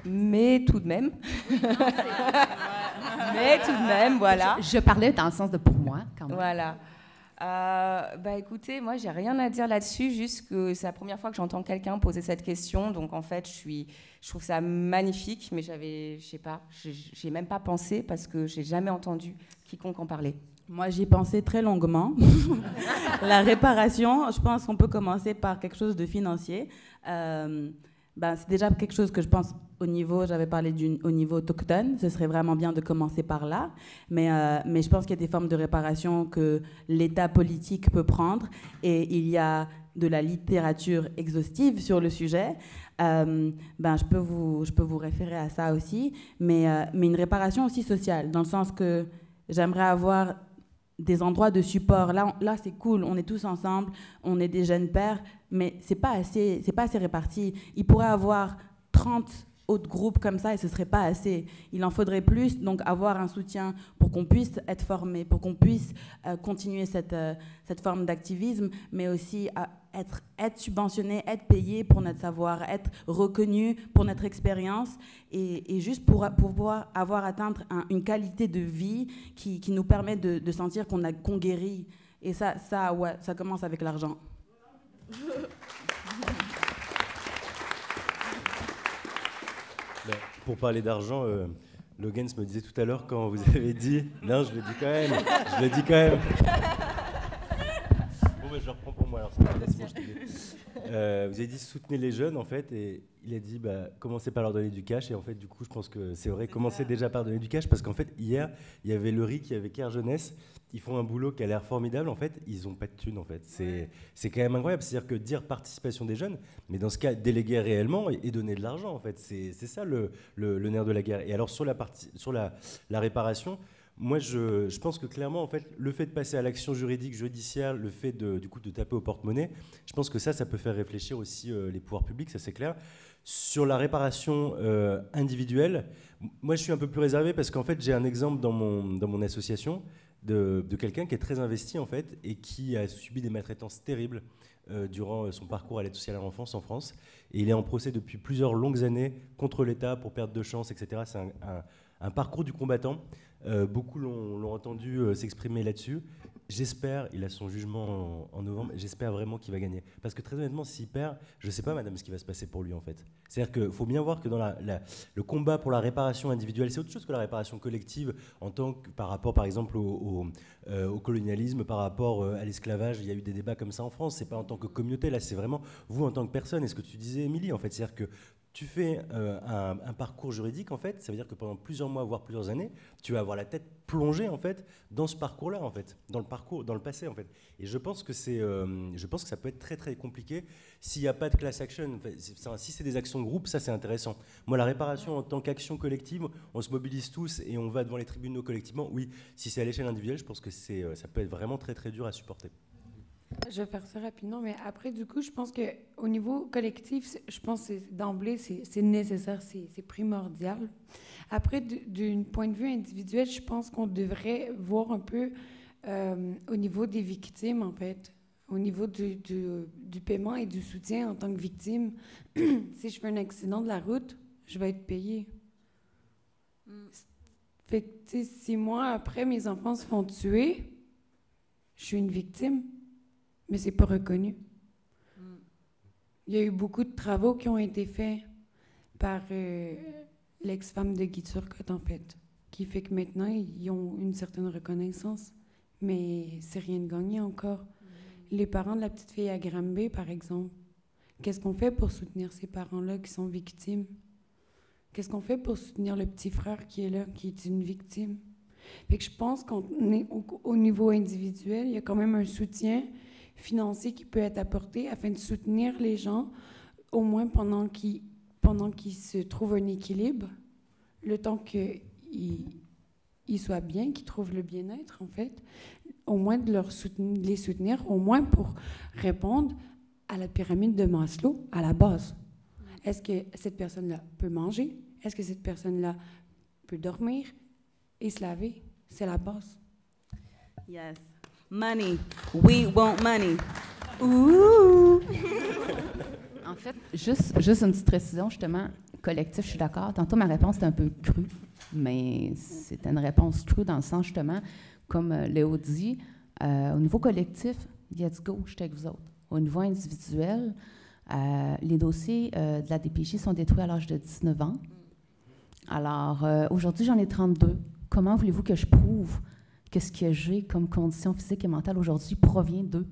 Mais tout de même. Mais tout de même, voilà. Je parlais dans le sens de pour moi, quand même. Voilà. Écoutez, moi, j'ai rien à dire là-dessus, juste que c'est la première fois que j'entends quelqu'un poser cette question. Donc, en fait, je trouve ça magnifique, mais j'ai même pas pensé parce que j'ai jamais entendu quiconque en parler. Moi, j'y ai pensé très longuement. La réparation, je pense qu'on peut commencer par quelque chose de financier. C'est déjà quelque chose que je pense j'avais parlé au niveau autochtone, ce serait vraiment bien de commencer par là, mais je pense qu'il y a des formes de réparation que l'État politique peut prendre et il y a de la littérature exhaustive sur le sujet. Je peux vous référer à ça aussi, mais une réparation aussi sociale, dans le sens que j'aimerais avoir des endroits de support. Là c'est cool, on est tous ensemble, on est des jeunes pères, mais c'est pas assez réparti. Il pourrait avoir 30 autres groupes comme ça et ce ne serait pas assez. Il en faudrait plus, donc avoir un soutien pour qu'on puisse être formé, pour qu'on puisse continuer cette forme d'activisme, mais aussi être subventionné, être payé pour notre savoir, être reconnu pour notre expérience et juste pour pouvoir atteindre une qualité de vie qui nous permet de sentir qu'on guérit. Et ça commence avec l'argent. Pour parler d'argent, Logan me disait tout à l'heure quand vous avez dit... Non, je le dis quand même. Bon, je le reprends pour moi, alors laisse-moi, je te dis. Vous avez dit soutenez les jeunes, en fait, et il a dit commencez par leur donner du cash, et en fait, du coup, je pense que c'est vrai, commencez déjà par donner du cash, parce qu'en fait, hier, il y avait le RIC, il y avait Care Jeunesse, ils font un boulot qui a l'air formidable, en fait, ils n'ont pas de thunes, en fait. C'est quand même incroyable, c'est-à-dire que dire participation des jeunes, mais dans ce cas, déléguer réellement et donner de l'argent, en fait, c'est ça le nerf de la guerre. Et alors, sur la réparation, moi, je pense que clairement, en fait, le fait de passer à l'action judiciaire, le fait de taper au porte-monnaie, je pense que ça peut faire réfléchir aussi les pouvoirs publics, ça c'est clair. Sur la réparation individuelle, moi, je suis un peu plus réservé parce qu'en fait, j'ai un exemple dans mon association de quelqu'un qui est très investi, en fait, et qui a subi des maltraitances terribles durant son parcours à l'aide sociale à l'enfance en France. Et il est en procès depuis plusieurs longues années contre l'État pour perte de chance, etc. C'est un parcours du combattant. Beaucoup l'ont entendu s'exprimer là-dessus. J'espère, il a son jugement en novembre, j'espère vraiment qu'il va gagner. Parce que très honnêtement, s'il perd, je ne sais pas, madame, ce qui va se passer pour lui, en fait. C'est-à-dire qu'il faut bien voir que dans le combat pour la réparation individuelle, c'est autre chose que la réparation collective, par rapport, par exemple, au colonialisme, par rapport à l'esclavage. Il y a eu des débats comme ça en France. Ce n'est pas en tant que communauté, là, c'est vraiment vous en tant que personne. Et ce que tu disais, Émilie, en fait, c'est-à-dire que tu fais un parcours juridique, en fait, ça veut dire que pendant plusieurs mois, voire plusieurs années, tu vas avoir la tête plongée, en fait, dans ce parcours-là, en fait, dans le passé, en fait. Et je pense que ça peut être très, très compliqué s'il n'y a pas de class action. Si c'est des actions de groupe, ça, c'est intéressant. Moi, la réparation en tant qu'action collective, on se mobilise tous et on va devant les tribunaux collectivement. Oui, si c'est à l'échelle individuelle, je pense que ça peut être vraiment très, très dur à supporter. Je vais faire ça rapidement, mais après, du coup, je pense qu'au niveau collectif, je pense que d'emblée, c'est nécessaire, c'est primordial. Après, d'un point de vue individuel, je pense qu'on devrait voir un peu au niveau des victimes, en fait, au niveau du paiement et du soutien en tant que victime. Si je fais un accident de la route, je vais être payée. Fait que, 6 mois après, mes enfants se font tuer, je suis une victime. Mais c'est pas reconnu. Il y a eu beaucoup de travaux qui ont été faits par l'ex-femme de Guy Turcotte, en fait, qui fait que maintenant, ils ont une certaine reconnaissance, mais c'est rien de gagné encore. Les parents de la petite fille à Granby, par exemple, qu'est-ce qu'on fait pour soutenir ces parents-là qui sont victimes? Qu'est-ce qu'on fait pour soutenir le petit frère qui est là, qui est une victime? Fait que je pense qu'on est au niveau individuel, il y a quand même un soutien financier qui peut être apporté afin de soutenir les gens, au moins pendant qu'ils se trouvent un équilibre, le temps qu'ils soient bien, qu'ils trouvent le bien-être, en fait, au moins de les soutenir, au moins pour répondre à la pyramide de Maslow, à la base. Est-ce que cette personne-là peut manger? Est-ce que cette personne-là peut dormir et se laver? C'est la base. Yes. Money. We want money. Ouh! En fait, juste une petite précision, justement, collectif, je suis d'accord. Tantôt, ma réponse était un peu crue, mais c'était une réponse crue dans le sens, justement, comme Léo dit, au niveau collectif, let's go, je suis avec vous autres. Au niveau individuel, les dossiers de la DPJ sont détruits à l'âge de 19 ans. Alors, aujourd'hui, j'en ai 32. Comment voulez-vous que je prouve que ce que j'ai comme condition physique et mentale aujourd'hui provient d'eux?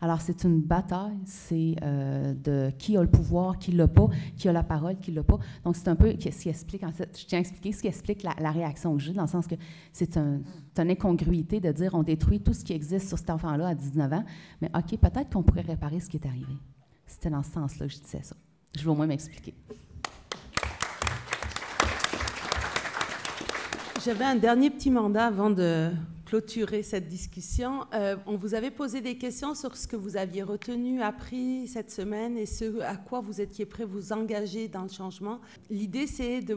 Alors, c'est une bataille, c'est de qui a le pouvoir, qui l'a pas, qui a la parole, qui l'a pas. Donc, c'est un peu ce qui explique, en fait, je tiens à expliquer ce qui explique la réaction que j'ai, dans le sens que c'est une incongruité de dire on détruit tout ce qui existe sur cet enfant-là à 19 ans, mais OK, peut-être qu'on pourrait réparer ce qui est arrivé. C'était dans ce sens-là que je disais ça. Je vais au moins m'expliquer. J'avais un dernier petit mandat avant de clôturer cette discussion. On vous avait posé des questions sur ce que vous aviez retenu, appris cette semaine et ce à quoi vous étiez prêt à vous engager dans le changement. L'idée, c'est de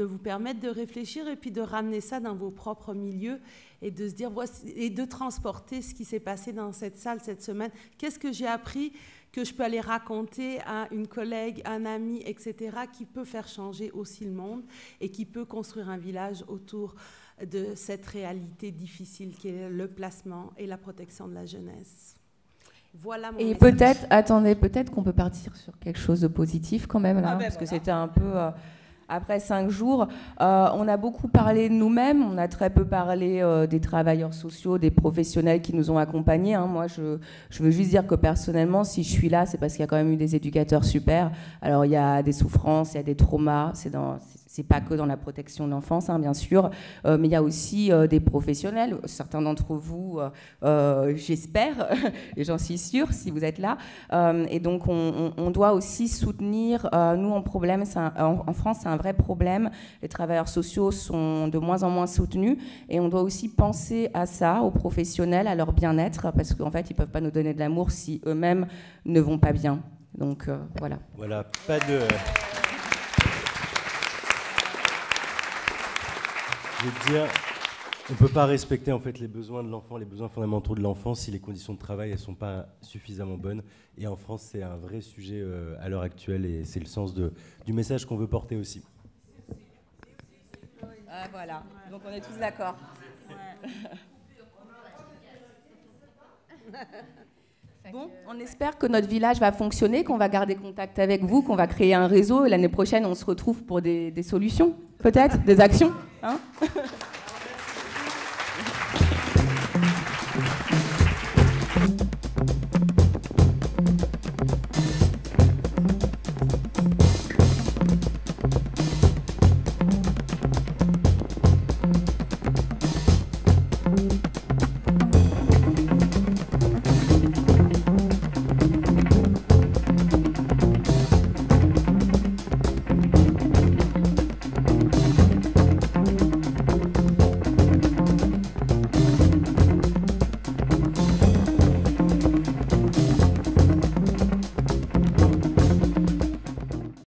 vous permettre de réfléchir et puis de ramener ça dans vos propres milieux et de se dire, voici, et de transporter ce qui s'est passé dans cette salle cette semaine. Qu'est-ce que j'ai appris que je peux aller raconter à une collègue, un ami, etc., qui peut faire changer aussi le monde et qui peut construire un village autour de cette réalité difficile qui est le placement et la protection de la jeunesse. Voilà mon Et message. peut-être, attendez, peut-être qu'on peut partir sur quelque chose de positif quand même, là, parce que c'était un peu... Après 5 jours, on a beaucoup parlé de nous-mêmes, on a très peu parlé des travailleurs sociaux, des professionnels qui nous ont accompagnés. Hein. Moi, je veux juste dire que personnellement, si je suis là, c'est parce qu'il y a quand même eu des éducateurs super. Alors, il y a des souffrances, il y a des traumas, c'est pas que dans la protection de l'enfance, hein, bien sûr, mais il y a aussi des professionnels, certains d'entre vous, j'espère, et j'en suis sûre, si vous êtes là. Et donc, on doit aussi soutenir, nous, en France, c'est un vrai problème. Les travailleurs sociaux sont de moins en moins soutenus et on doit aussi penser à ça, aux professionnels, à leur bien-être, parce qu'en fait, ils ne peuvent pas nous donner de l'amour si eux-mêmes ne vont pas bien. Donc, voilà. Voilà, pas de... Je veux dire, on ne peut pas respecter en fait les besoins de l'enfant, les besoins fondamentaux de l'enfant si les conditions de travail ne sont pas suffisamment bonnes. Et en France, c'est un vrai sujet à l'heure actuelle et c'est le sens du message qu'on veut porter aussi. Voilà, donc on est tous d'accord. Bon, on espère que notre village va fonctionner, qu'on va garder contact avec vous, qu'on va créer un réseau et l'année prochaine, on se retrouve pour des solutions, peut-être, des actions. Hein.